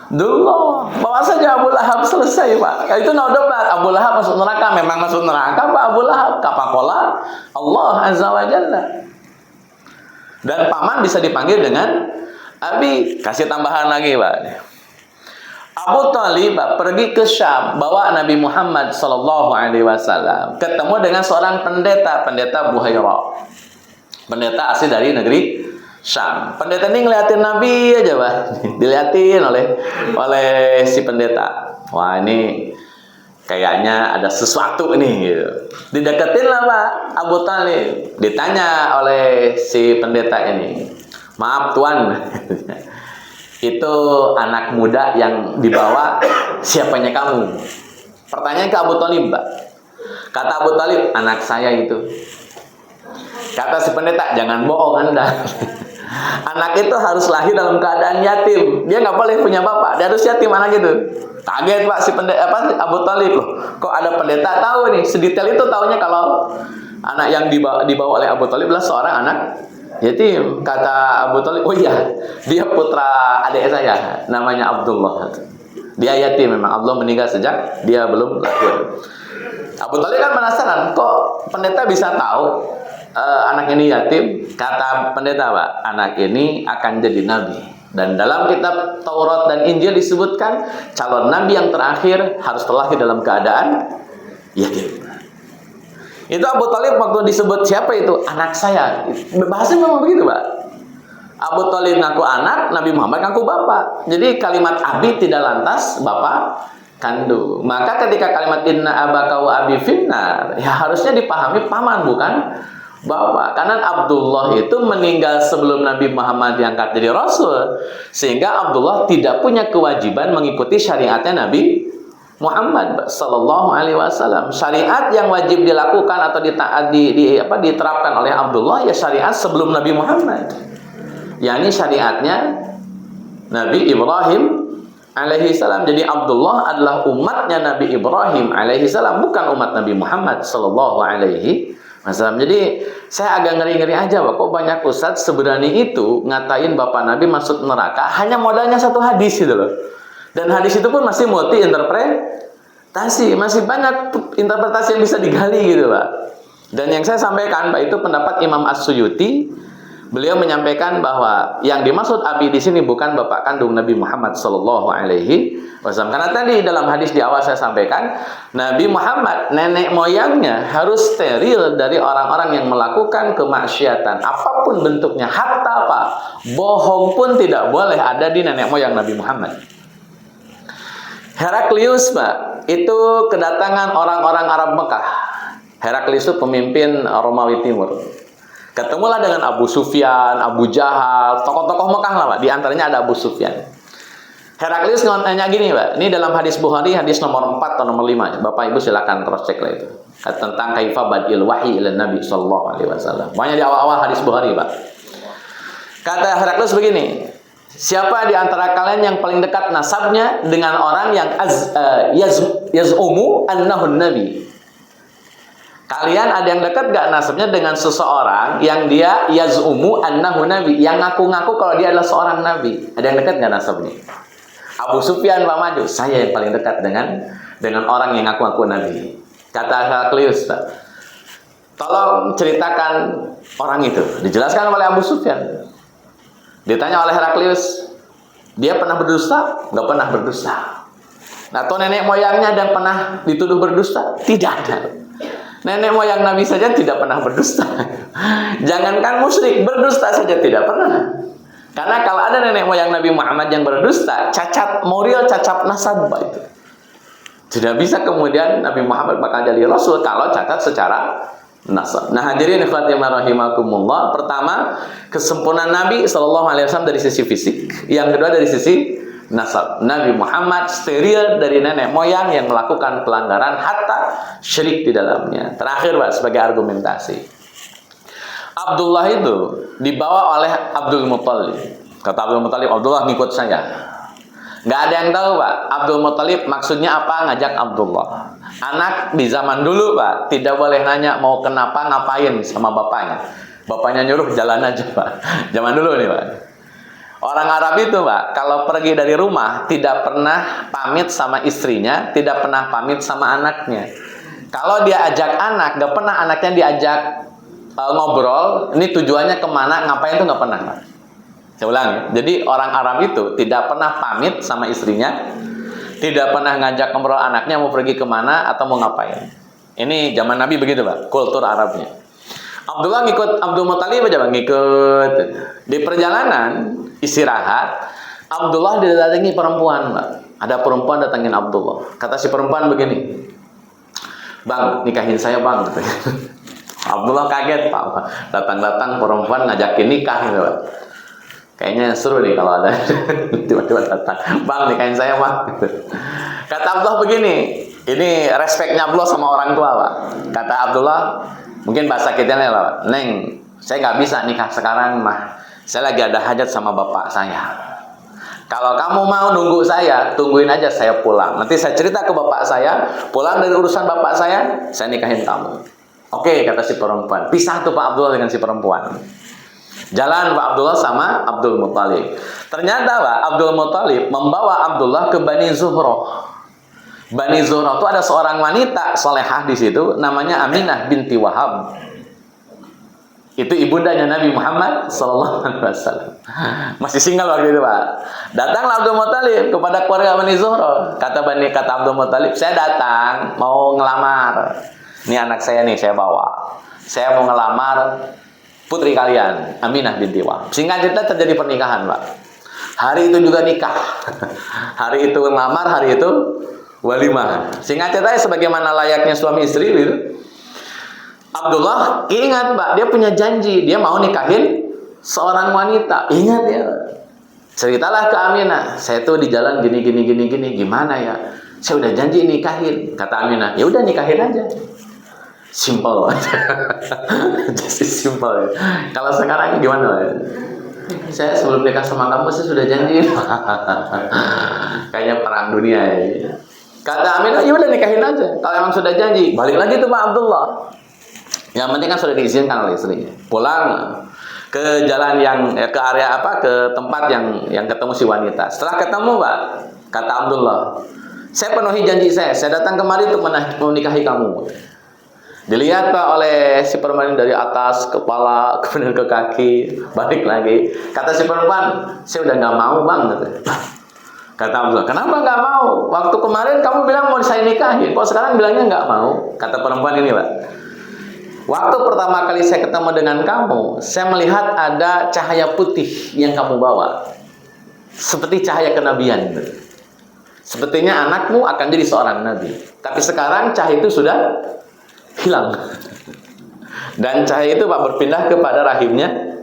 Abdullah, bawa saja Abu Lahab, selesai, Pak. Itu no debat. Abu Lahab masuk neraka, memang masuk neraka, Pak. Abu Lahab kapakola Allah Azza wa Jalla. Dan paman bisa dipanggil dengan abi. Kasih tambahan lagi, Pak. Abu Thalib pergi ke Syam, bawa Nabi Muhammad SAW, ketemu dengan seorang pendeta Buhairah, pendeta asli dari negeri Syam. Pendeta ini ngeliatin Nabi aja, Pak. Diliatin oleh si pendeta. Wah, ini kayaknya ada sesuatu nih, gitu. Dideketin lah, Pak, Abu Thalib. Ditanya oleh si pendeta ini, maaf Tuan, itu anak muda yang dibawa siapanya kamu? Pertanyaan ke Abu Thalib, Pak. Kata Abu Thalib, anak saya itu. Kata si pendeta, jangan bohong Anda. Anak itu harus lahir dalam keadaan yatim. Dia nggak boleh punya bapak. Dia harus yatim anak itu. Kaget Pak si pendeta Abu Thalib loh. Kok ada pendeta tahu nih? Sedetail itu taunya kalau anak yang dibawa oleh Abu Thalib adalah seorang anak yatim. Kata Abu Thalib, oh iya, dia putra adik saya, namanya Abdullah. Dia yatim memang. Abdullah meninggal sejak dia belum lahir. Abu Thalib kan penasaran, kok pendeta bisa tahu anak ini yatim? Kata pendeta, Pak, anak ini akan jadi nabi. Dan dalam kitab Taurat dan Injil disebutkan calon nabi yang terakhir harus terlahir dalam keadaan yatim. Itu Abu Thalib waktu disebut siapa itu? Anak saya. Bahasanya memang begitu, Pak. Abu Thalib ngaku anak, Nabi Muhammad ngaku bapak. Jadi kalimat abi tidak lantas bapak kandung. Maka ketika kalimat inna abaka wa abi finnar, ya harusnya dipahami paman bukan bapak. Karena Abdullah itu meninggal sebelum Nabi Muhammad diangkat jadi rasul, sehingga Abdullah tidak punya kewajiban mengikuti syariatnya Nabi Muhammad sallallahu alaihi wasallam. Syariat yang wajib dilakukan atau diterapkan oleh Abdullah ya syariat sebelum Nabi Muhammad. Yakni syariatnya Nabi Ibrahim alaihi salam. Jadi Abdullah adalah umatnya Nabi Ibrahim alaihi salam, bukan umat Nabi Muhammad sallallahu alaihi wasallam. Jadi saya agak ngeri-ngeri aja, Pak. Kok banyak ustadz seberani itu ngatain bapak Nabi masuk neraka hanya modalnya satu hadis gitu loh. Dan hadis itu pun masih multi interpretasi, masih banyak interpretasi yang bisa digali gitu, Pak. Dan yang saya sampaikan, Pak, itu pendapat Imam As-Suyuti. Beliau menyampaikan bahwa yang dimaksud abi di sini bukan bapak kandung Nabi Muhammad sallallahu alaihi wasallam. Karena tadi dalam hadis di awal saya sampaikan, Nabi Muhammad nenek moyangnya harus steril dari orang-orang yang melakukan kemaksiatan apapun bentuknya, hatta apa? Bohong pun tidak boleh ada di nenek moyang Nabi Muhammad. Heraklius, Pak, itu kedatangan orang-orang Arab Mekah. Heraklius itu pemimpin Romawi Timur. Ketemulah dengan Abu Sufyan, Abu Jahal, tokoh-tokoh Mekah lah, Pak. Di antaranya ada Abu Sufyan. Heraklius nanya gini, Pak. Ini dalam hadis Bukhari, hadis nomor 4 atau nomor 5. Bapak Ibu silakan cross check lah itu. Tentang kaifa badil wahyi ila Nabi sallallahu alaihi wasallam. Pokoknya di awal-awal hadis Bukhari, Pak. Kata Heraklius begini, siapa di antara kalian yang paling dekat nasabnya dengan orang yang yaz'umu annahu nabi? Kalian ada yang dekat gak nasabnya dengan seseorang yang dia yaz'umu annahu nabi, yang ngaku-ngaku kalau dia adalah seorang nabi? Ada yang dekat gak nasabnya? Abu Sufyan Pak maju, saya yang paling dekat dengan orang yang ngaku-ngaku nabi. Kata Heraklius, tolong ceritakan orang itu. Dijelaskan oleh Abu Sufyan. Ditanya oleh Heraklius, dia pernah berdusta? Gak pernah berdusta. Atau nenek moyangnya ada yang pernah dituduh berdusta? Tidak ada. Nenek moyang Nabi saja tidak pernah berdusta. Jangankan musyrik, berdusta saja tidak pernah. Karena kalau ada nenek moyang Nabi Muhammad yang berdusta, cacat moral, cacat nasab itu. Tidak bisa kemudian Nabi Muhammad bakal jadi rasul kalau cacat secara nasab. Nah, hadirin ikhwati rahimakumullah, pertama, kesempurnaan Nabi sallallahu alaihi wasallam dari sisi fisik, yang kedua dari sisi nasab. Nabi Muhammad steril dari nenek moyang yang melakukan pelanggaran hatta syirik di dalamnya. Terakhir, Pak, sebagai argumentasi, Abdullah itu dibawa oleh Abdul Muthalib. Kata Abdul Muthalib, Abdullah ngikut saya. Nggak ada yang tahu, Pak, Abdul Muthalib maksudnya apa ngajak Abdullah. Anak di zaman dulu, Pak, tidak boleh nanya mau kenapa ngapain sama bapaknya. Bapaknya nyuruh jalan aja, Pak. Zaman dulu nih, Pak. Orang Arab itu, Pak, kalau pergi dari rumah tidak pernah pamit sama istrinya, tidak pernah pamit sama anaknya. Kalau dia ajak anak, gak pernah anaknya diajak ngobrol, ini tujuannya kemana, ngapain itu gak pernah, Pak. Saya ulang ya. Jadi orang Arab itu tidak pernah pamit sama istrinya, tidak pernah ngajak ngobrol anaknya mau pergi kemana atau mau ngapain. Ini zaman Nabi begitu, Pak, kultur Arabnya. Abdullah ngikut Abdul Muthalib aja, Pak, ngikut. Di perjalanan istirahat, Abdullah didatangi perempuan, Pak. Ada perempuan datangin Abdullah. Kata si perempuan begini, Bang, nikahin saya, Bang. Abdullah kaget, Pak. Datang-datang perempuan ngajakin nikah gitu, Pak. Kayaknya seru nih kalau ada tiba-tiba datang, Bang, nikahin saya, Bang. Kata Abdullah begini, ini respeknya Abdullah sama orang tua, Pak. Kata Abdullah, mungkin bahasa kita nih, Pak, Neng, Saya nggak bisa nikah sekarang mah. Saya lagi ada hajat sama bapak saya. Kalau kamu mau nunggu saya, tungguin aja saya pulang. Nanti saya cerita ke bapak saya, pulang dari urusan bapak saya nikahin kamu. Oke, kata si perempuan. Pisah tuh Pak Abdullah dengan si perempuan. Jalan Pak Abdullah sama Abdul Muthalib. Ternyata Pak Abdul Muthalib membawa Abdullah ke Bani Zuhroh. Bani Zuhroh itu ada seorang wanita solehah di situ, namanya Aminah binti Wahab. Itu ibundanya Nabi Muhammad SAW. Masih single waktu itu Pak. Datanglah Abdul Muthalib kepada keluarga Bani Zuhroh. Kata Abdul Muthalib, saya datang mau ngelamar. Ini anak saya nih, saya bawa. Saya mau ngelamar putri kalian, Aminah binti Wahab. Singkat cerita terjadi pernikahan Pak. Hari itu juga nikah. Hari itu ngelamar, hari itu walimah. Singkat cerita sebagaimana layaknya suami istri gitu. Abdullah ingat Pak, dia punya janji, dia mau nikahin seorang wanita. Ingat ya. Ceritalah ke Aminah, saya tuh di jalan gini, gimana ya? Saya udah janji nikahin. Kata Aminah, ya udah nikahin aja. Simple aja. Just simple. Kalau sekarang gimana? Saya sebelum nikah sama kamu saya sudah janji. Kayaknya perang dunia ya. Kata Aminah, ya udah nikahin aja. Kalau emang sudah janji, balik lagi tuh Pak Abdullah. Yang penting kan sudah diizinkan oleh istrinya. Pulang ke jalan yang ke area apa, ke tempat yang ketemu si wanita. Setelah ketemu Pak, kata Abdullah, saya penuhi janji saya datang kemari untuk menikahi kamu. Dilihat Pak oleh si perempuan dari atas kepala kemudian ke kaki, balik lagi. Kata si perempuan, saya udah nggak mau Bang. Kata Abdullah, kenapa nggak mau? Waktu kemarin kamu bilang mau saya nikahin, kok sekarang bilangnya nggak mau? Kata perempuan ini Pak, waktu pertama kali saya ketemu dengan kamu, saya melihat ada cahaya putih yang kamu bawa. Seperti cahaya kenabian. Sepertinya anakmu akan jadi seorang nabi. Tapi sekarang cahaya itu sudah hilang. Dan cahaya itu Pak berpindah kepada rahimnya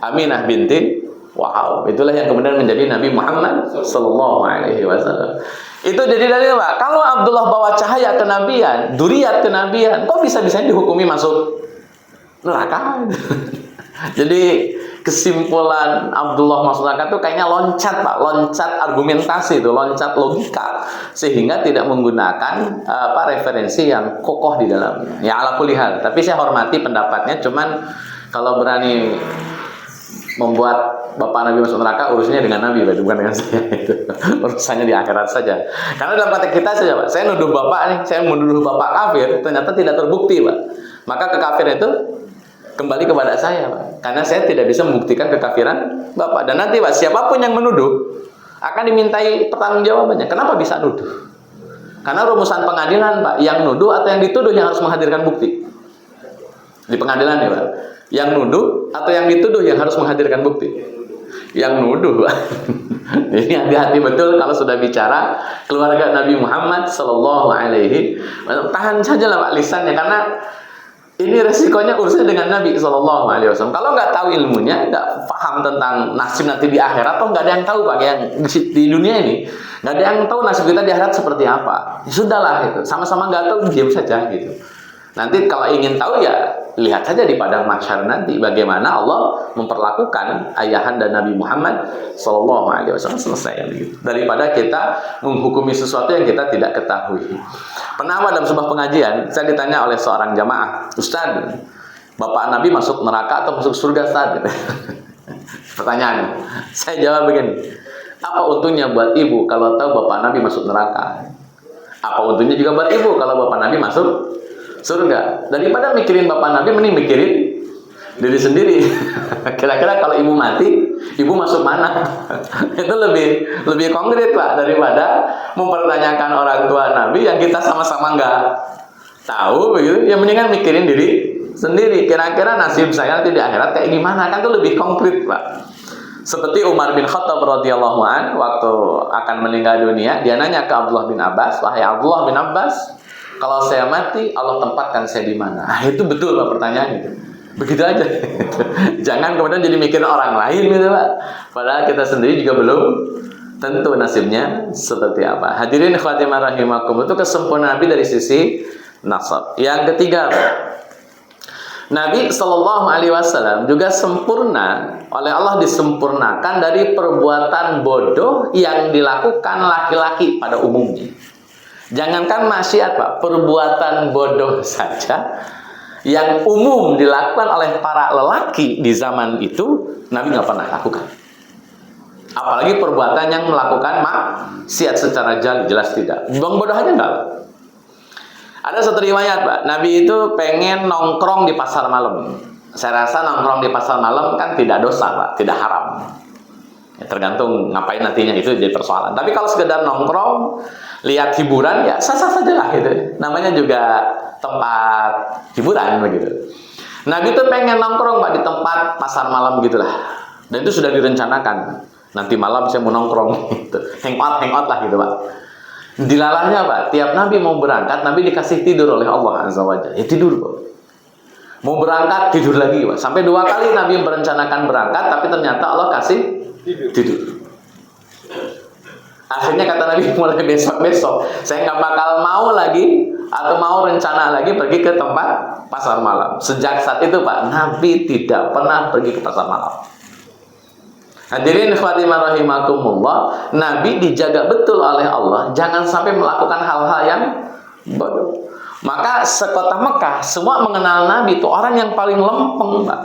Aminah binti Wahab. Itulah yang kemudian menjadi Nabi Muhammad SAW. Itu jadi dalil Pak. Kalau Abdullah bawa cahaya kenabian, duriat kenabian, kok bisa-bisanya dihukumi masuk neraka? Jadi kesimpulan Abdullah masuk neraka itu kayaknya loncat Pak, loncat argumentasi itu, loncat logika, sehingga tidak menggunakan referensi yang kokoh di dalamnya. Ya ala kulli hal. Tapi saya hormati pendapatnya, cuman kalau berani membuat Bapak Nabi masuk neraka, urusannya dengan Nabi, bukan dengan saya. Itu urusannya di akhirat saja. Karena dalam konteks kita saja Pak, saya nuduh Bapak nih, saya menuduh Bapak kafir, ternyata tidak terbukti Pak. Maka kekafiran itu kembali kepada saya Pak. Karena saya tidak bisa membuktikan kekafiran Bapak. Dan nanti Pak, siapapun yang menuduh akan dimintai pertanggungjawabannya. Kenapa bisa nuduh? Karena rumusan pengadilan Pak, yang nuduh atau yang dituduh yang harus menghadirkan bukti. Di pengadilan ya Pak, yang nuduh atau yang dituduh yang harus menghadirkan bukti. Yang nuduh Pak. Jadi hati-hati betul kalau sudah bicara keluarga Nabi Muhammad Sallallahu Alaihi Wasallam. Tahan saja lah Pak lisannya, karena ini resikonya urusannya dengan Nabi Sallallahu Alaihi Wasallam. Kalau nggak tahu ilmunya, nggak paham tentang nasib nanti di akhirat, atau nggak ada yang tahu Pak, yang di dunia ini nggak ada yang tahu nasib kita di akhirat seperti apa. Ya sudahlah itu, sama-sama nggak tahu, diam saja gitu. Nanti kalau ingin tahu ya lihat saja di padang mahsyar nanti bagaimana Allah memperlakukan ayahanda Nabi Muhammad Sallallahu Alaihi Wasallam. Selesai gitu. Daripada kita menghukumi sesuatu yang kita tidak ketahui. Pernah dalam sebuah pengajian saya ditanya oleh seorang jamaah, Ustaz, Bapak Nabi masuk neraka atau masuk surga Ustaz? Pertanyaan. Saya jawab begini, apa untungnya buat ibu kalau tahu Bapak Nabi masuk neraka? Apa untungnya juga buat ibu kalau Bapak Nabi masuk surga? Daripada mikirin Bapak Nabi, mending mikirin diri sendiri. Kira-kira kalau ibu mati, ibu masuk mana? Itu lebih konkret Pak, daripada mempertanyakan orang tua Nabi yang kita sama-sama nggak tahu begitu. Ya mendingan mikirin diri sendiri. Kira-kira nasib saya nanti di akhirat kayak gimana? Kan itu lebih konkret Pak. Seperti Umar bin Khattab radhiyallahu an, waktu akan meninggal dunia, dia nanya ke Abdullah bin Abbas, wahai Abdullah bin Abbas, kalau saya mati, Allah tempatkan saya di mana? Nah, itu betul Pak pertanyaan itu. Begitu aja. Jangan kemudian jadi mikirin orang lain gitu Pak. Padahal kita sendiri juga belum tentu nasibnya seperti apa. Hadirin khatimah rahimakum, itu kesempurnaan Nabi dari sisi nasab. Yang ketiga, Nabi Shallallahu Alaihi Wasallam juga sempurna, oleh Allah disempurnakan dari perbuatan bodoh yang dilakukan laki-laki pada umumnya. Jangankan maksiat Pak, perbuatan bodoh saja yang umum dilakukan oleh para lelaki di zaman itu, Nabi nggak pernah lakukan. Apalagi perbuatan yang melakukan maksiat secara jelas tidak. Buang bodoh aja enggak. Ada satu riwayat Pak, Nabi itu pengen nongkrong di pasar malam. Saya rasa nongkrong di pasar malam kan tidak dosa Pak, tidak haram. Ya, tergantung ngapain nantinya, itu jadi persoalan. Tapi kalau sekedar nongkrong, lihat hiburan, ya sah-sah saja lah gitu. Namanya juga tempat hiburan begitu. Nabi itu pengen nongkrong Pak di tempat pasar malam gitulah. Dan itu sudah direncanakan. Nanti malam saya mau nongkrong gitu. Hangout lah gitu Pak. Dilalahnya Pak, tiap Nabi mau berangkat, Nabi dikasih tidur oleh Allah Azza wa Jalla. Ya tidur Pak. Mau berangkat, tidur lagi Pak. Sampai 2 kali Nabi merencanakan berangkat, tapi ternyata Allah kasih tidur. Akhirnya kata Nabi, mulai besok-besok saya nggak bakal mau lagi atau mau rencana lagi pergi ke tempat pasar malam. Sejak saat itu Pak, Nabi tidak pernah pergi ke pasar malam. Hadirin khatimah rahimakumullah, Nabi dijaga betul oleh Allah jangan sampai melakukan hal-hal yang bodoh. Maka sekota Mekah semua mengenal Nabi itu orang yang paling lempeng Pak.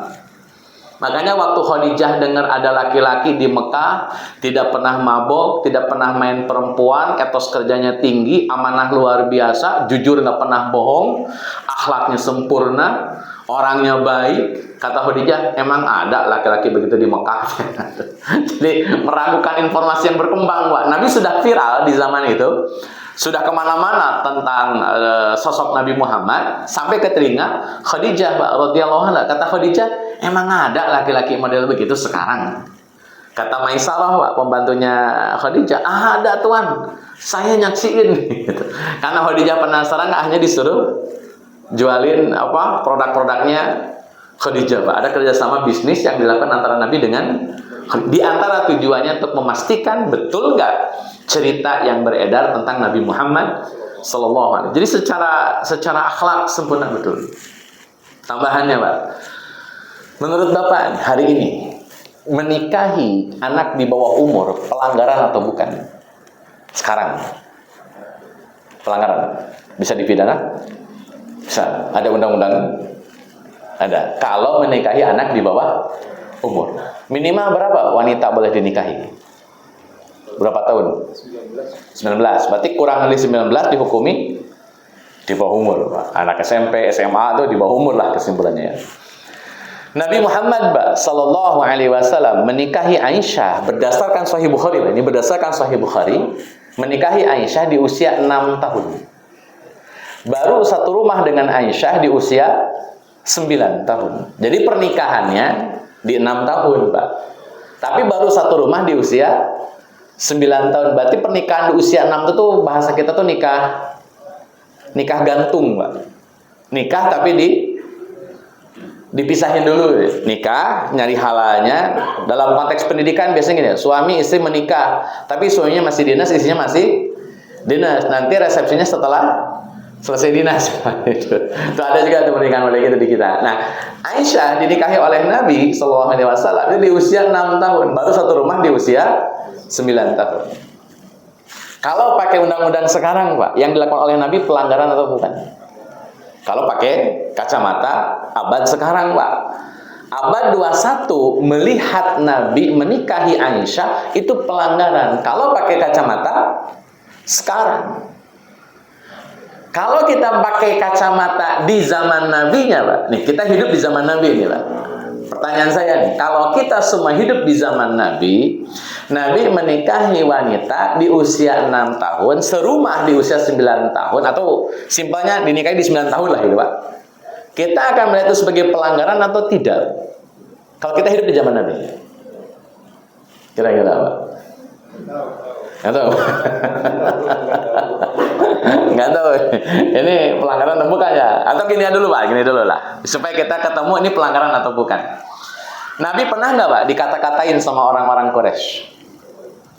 Makanya waktu Khadijah dengar ada laki-laki di Mekah tidak pernah mabok, tidak pernah main perempuan, etos kerjanya tinggi, amanah luar biasa, jujur nggak pernah bohong, akhlaknya sempurna, orangnya baik, kata Khadijah, emang ada laki-laki begitu di Mekah? Jadi meragukan informasi yang berkembang Pak. Nabi sudah viral di zaman itu, sudah kemana-mana tentang sosok Nabi Muhammad, sampai ke telinga Khadijah Pak radhiyallahu anha. Kata Khadijah, emang ada laki-laki model begitu sekarang? Kata Maisarah Pak, pembantunya Khadijah, ada Tuan, saya nyaksiin. Karena Khadijah penasaran, akhirnya disuruh jualin apa produk-produknya Khadijah Pak. Ada kerjasama bisnis yang dilakukan antara Nabi dengan, di antara tujuannya untuk memastikan betul nggak cerita yang beredar tentang Nabi Muhammad Sallallahu Alaihi Wasallam. Jadi secara akhlak sempurna betul. Tambahannya Pak, menurut Bapak hari ini menikahi anak di bawah umur pelanggaran atau bukan? Sekarang pelanggaran, bisa dipidana? Bisa. Ada undang-undang? Ada. Kalau menikahi anak di bawah umur, minimal berapa wanita boleh dinikahi? Berapa tahun? 19. Berarti kurang dari 19 dihukumi di bawah umur. Anak SMP, SMA itu di bawah umur lah kesimpulannya ya. Nabi Muhammad Sallallahu Alaihi Wasallam menikahi Aisyah berdasarkan Sahih Bukhari. Ini berdasarkan Sahih Bukhari, menikahi Aisyah di usia 6 tahun. Baru satu rumah dengan Aisyah di usia 9 tahun. Jadi pernikahannya di 6 tahun Pak. Tapi baru satu rumah di usia 9 tahun. Berarti pernikahan di usia 6 itu bahasa kita tuh nikah gantung Pak. Nikah tapi dipisahin dulu. Nikah, nyari halalnya. Dalam konteks pendidikan biasanya gini, suami istri menikah, tapi suaminya masih dinas, istrinya masih dinas. Nanti resepsinya setelah selesai dinas. Itu ada juga tuh pernikahan oleh gitu di kita. Nah, Aisyah dinikahi oleh Nabi Sallallahu Alaihi Wasallam di usia 6 tahun. Baru satu rumah di usia 9 tahun. Kalau pakai undang-undang sekarang Pak, yang dilakukan oleh Nabi pelanggaran atau bukan? Kalau pakai kacamata abad sekarang Pak, abad 21 melihat Nabi menikahi Aisyah itu pelanggaran. Kalau pakai kacamata sekarang. Kalau kita pakai kacamata di zaman Nabinya Pak, nih kita hidup di zaman Nabi ini Pak. Pertanyaan saya nih, kalau kita semua hidup di zaman Nabi, Nabi menikahi wanita di usia 6 tahun, serumah di usia 9 tahun, atau simpelnya dinikahi di 9 tahun lah gitu Pak. Kita akan melihat itu sebagai pelanggaran atau tidak? Kalau kita hidup di zaman Nabi. Kira-kira Pak? Nggak tahu. Nggak tahu. Ini pelanggaran atau bukan ya? Atau gini dulu Pak, gini dulu lah. Supaya kita ketemu ini pelanggaran atau bukan. Nabi pernah nggak Pak dikata-katain sama orang-orang Quraisy?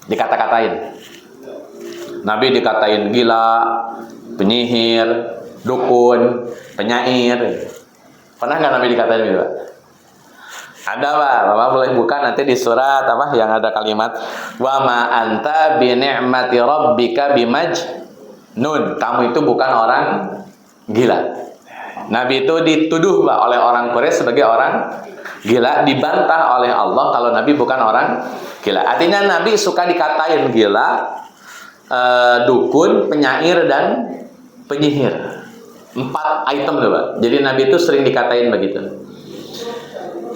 Dikata-katain. Nabi dikatain gila, penyihir, dukun, penyair. Pernah nggak Nabi dikatain gitu, Pak? Ada, Pak. Bapak boleh buka nanti di surat apa yang ada kalimat wa ma anta bi ni'mati rabbika bimajnun. Kamu itu bukan orang gila. Nabi itu dituduh, Pak, oleh orang Quraisy sebagai orang gila, dibantah oleh Allah kalau Nabi bukan orang gila. Artinya Nabi suka dikatain gila, dukun, penyair, dan penyihir. 4 item tuh, Pak. Jadi Nabi itu sering dikatain begitu.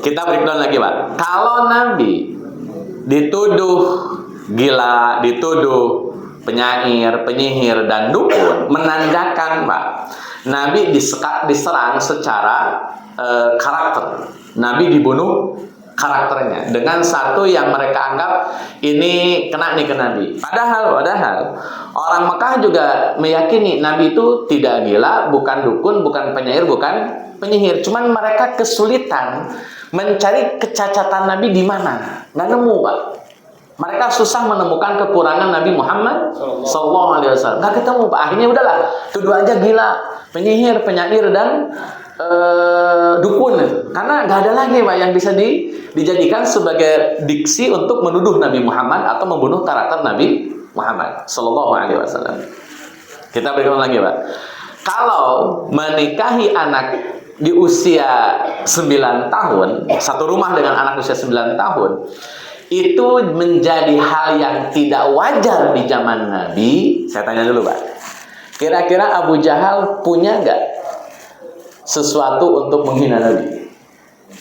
Kita breakdown lagi, Pak. Kalau Nabi dituduh gila, dituduh penyair, penyihir, dan dukun, menandakan, Pak, Nabi diserang secara karakter. Nabi dibunuh karakternya dengan satu yang mereka anggap ini kena nih ke Nabi. Padahal orang Mekah juga meyakini Nabi itu tidak gila, bukan dukun, bukan penyair, bukan penyihir. Cuman mereka kesulitan mencari kecacatan Nabi di mana. Nggak nemu, Pak. Mereka susah menemukan kekurangan Nabi Muhammad SAW. Nggak ketemu, Pak. Akhirnya udahlah, tuduh aja gila, penyihir, penyair, dan dukun. Karena nggak ada lagi, Pak, yang bisa dijadikan sebagai diksi untuk menuduh Nabi Muhammad atau membunuh karakter Nabi Muhammad SAW. Kita berikan lagi, Pak. Kalau menikahi anak di usia 9 tahun, satu rumah dengan anak usia 9 tahun, itu menjadi hal yang tidak wajar di zaman Nabi. Saya tanya dulu, Pak. Kira-kira Abu Jahal punya nggak sesuatu untuk menghina Nabi?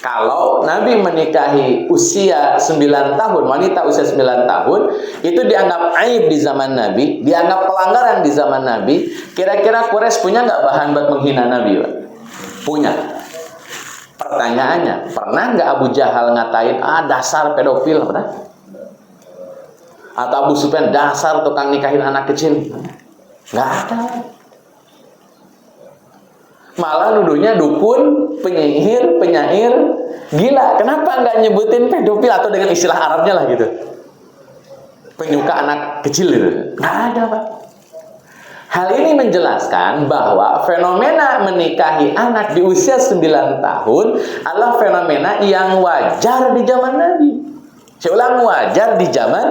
Kalau Nabi menikahi usia 9 tahun, wanita usia 9 tahun, itu dianggap aib di zaman Nabi, dianggap pelanggaran di zaman Nabi. Kira-kira Quraisy punya nggak bahan buat menghina Nabi, Pak? Punya. Pertanyaannya, pernah nggak Abu Jahal ngatain, dasar pedofil, pernah? Atau Abu Sufyan, dasar tukang nikahin anak kecil? Nggak ada. Malah nuduhnya dukun, penyihir, penyair, gila. Kenapa nggak nyebutin pedofil atau dengan istilah Arabnya lah gitu? Penyuka anak kecil gitu. Nggak ada, Pak. Hal ini menjelaskan bahwa fenomena menikahi anak di usia 9 tahun adalah fenomena yang wajar di zaman Nabi. Saya ulang, wajar di zaman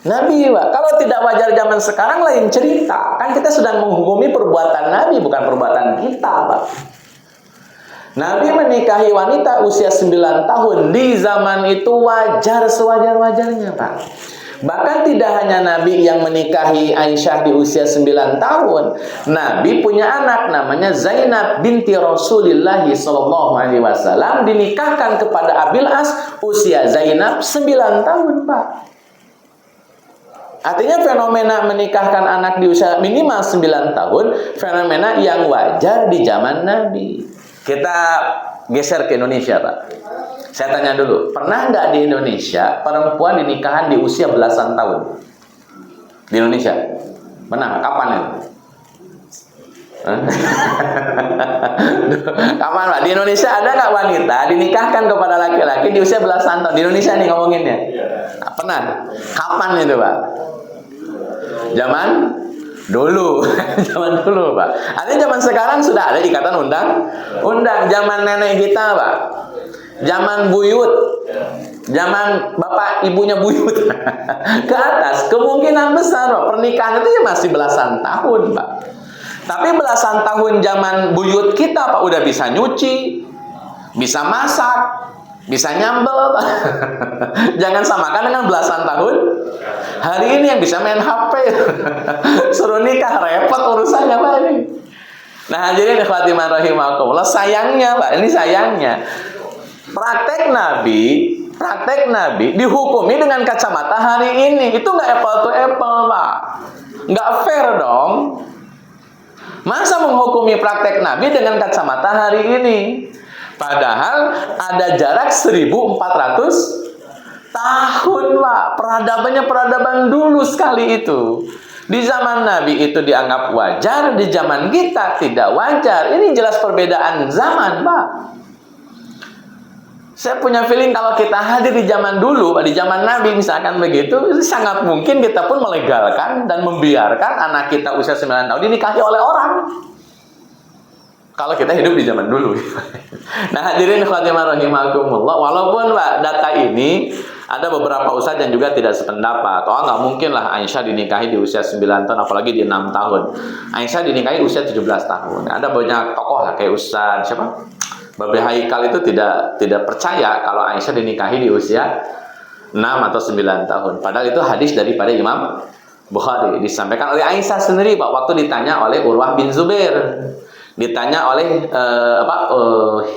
Nabi, Pak. Kalau tidak wajar zaman sekarang lain cerita. Kan kita sedang menghukumi perbuatan Nabi, bukan perbuatan kita, Pak. Nabi menikahi wanita usia 9 tahun di zaman itu wajar sewajar-wajarnya, Pak. Bahkan tidak hanya Nabi yang menikahi Aisyah di usia 9 tahun. Nabi punya anak namanya Zainab binti Rasulullah SAW, dinikahkan kepada Abil As usia Zainab 9 tahun, Pak. Artinya fenomena menikahkan anak di usia minimal 9 tahun, fenomena yang wajar di zaman Nabi. Kita geser ke Indonesia, Pak. Saya tanya dulu, pernah nggak di Indonesia perempuan dinikahan di usia belasan tahun? Di Indonesia? Pernah? Kapan ya? Kapan, Pak? Di Indonesia ada nggak wanita dinikahkan kepada laki-laki di usia belasan tahun? Di Indonesia nih ngomonginnya. Pernah? Kapan itu, Pak? Zaman dulu. Zaman dulu, Pak. Artinya zaman sekarang sudah ada ikatan undang. Zaman nenek kita, Pak. Zaman buyut, zaman bapak ibunya buyut ke atas, kemungkinan besar, Pak, pernikahan itu ya masih belasan tahun, Pak. Tapi belasan tahun zaman buyut kita, Pak, udah bisa nyuci, bisa masak, bisa nyambel, Pak. Jangan samakan dengan belasan tahun hari ini yang bisa main HP. Suruh nikah repot urusannya, Pak, ini. Nah, jadi ikhwatiman rahimakumullah, sayangnya, Pak, ini sayangnya praktek Nabi dihukumi dengan kacamata hari ini. Itu nggak apple to apple, Pak. Nggak fair dong. Masa menghukumi praktek Nabi dengan kacamata hari ini? Padahal ada jarak 1400 tahun, Pak. Peradabannya peradaban dulu sekali itu. Di zaman Nabi itu dianggap wajar, di zaman kita tidak wajar. Ini jelas perbedaan zaman, Pak. Saya punya feeling kalau kita hadir di zaman dulu, di zaman Nabi misalkan begitu, sangat mungkin kita pun melegalkan dan membiarkan anak kita usia 9 tahun dinikahi oleh orang. kalau kita hidup di zaman dulu. Nah, hadirin khotimah rahimakumullah, walaupun Pak, data ini ada beberapa ustadz yang juga tidak sependapat. Oh, nggak mungkin lah Aisyah dinikahi di usia 9 tahun, apalagi di 6 tahun. Aisyah dinikahi usia 17 tahun. Ada banyak tokoh lah kayak ustadz siapa? Babe Haikal itu tidak percaya kalau Aisyah dinikahi di usia 6 atau 9 tahun. Padahal itu hadis daripada Imam Bukhari. Disampaikan oleh Aisyah sendiri Pak, waktu ditanya oleh Urwah bin Zubair. Ditanya oleh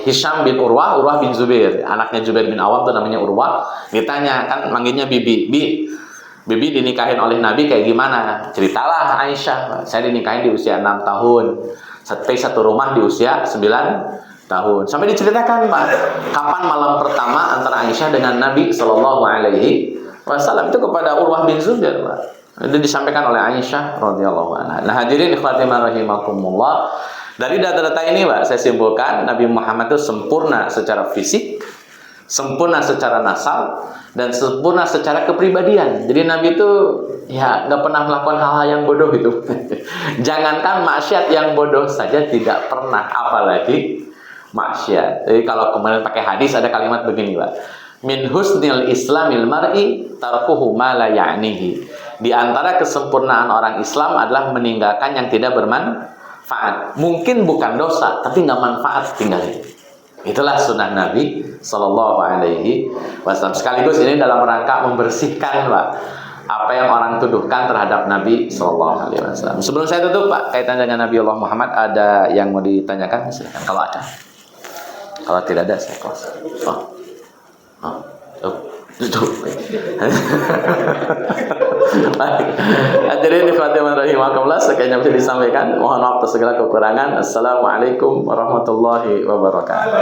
Hisham bin Urwah bin Zubair, anaknya Zubair bin Awam tuh namanya Urwah. Ditanya, kan manggilnya Bibi. Bibi dinikahin oleh Nabi kayak gimana? Ceritalah Aisyah, saya dinikahin di usia 6 tahun. Satu rumah di usia 9 tahun. Sampai diceritakan Pak, kapan malam pertama antara Aisyah dengan Nabi Shallallahu Alaihi Wasallam itu kepada Urwah bin Zubair Pak. Itu disampaikan oleh Aisyah radhiyallahu anha. Nah, hadirin ikhwatimah rahimakumullah, dari data-data ini Pak, saya simpulkan Nabi Muhammad itu sempurna secara fisik, sempurna secara nasab, dan sempurna secara kepribadian. Jadi Nabi itu ya nggak pernah melakukan hal-hal yang bodoh gitu. Jangankan maksiat yang bodoh saja tidak pernah, apalagi maksiat. Jadi kalau kemudian pakai hadis ada kalimat begini Pak, min husnil islamil mar'i tarkuhu ma la ya'nihi. Di antara kesempurnaan orang Islam adalah meninggalkan yang tidak bermanfaat. Mungkin bukan dosa, tapi nggak manfaat, tinggalin. Itulah sunnah Nabi Sallallahu Alaihi Wasallam. Sekaligus ini dalam rangka membersihkan Pak apa yang orang tuduhkan terhadap Nabi Sallallahu Alaihi Wasallam. Sebelum saya tutup Pak, kaitan dengan Nabi Allah Muhammad, ada yang mau ditanyakan? Silakan kalau ada. Kalau tidak ada saya close. Baik. Hadirin ikhwatiman rahimakumullah, sekian yang bisa disampaikan. Mohon maaf atas segala kekurangan. Assalamualaikum warahmatullahi wabarakatuh.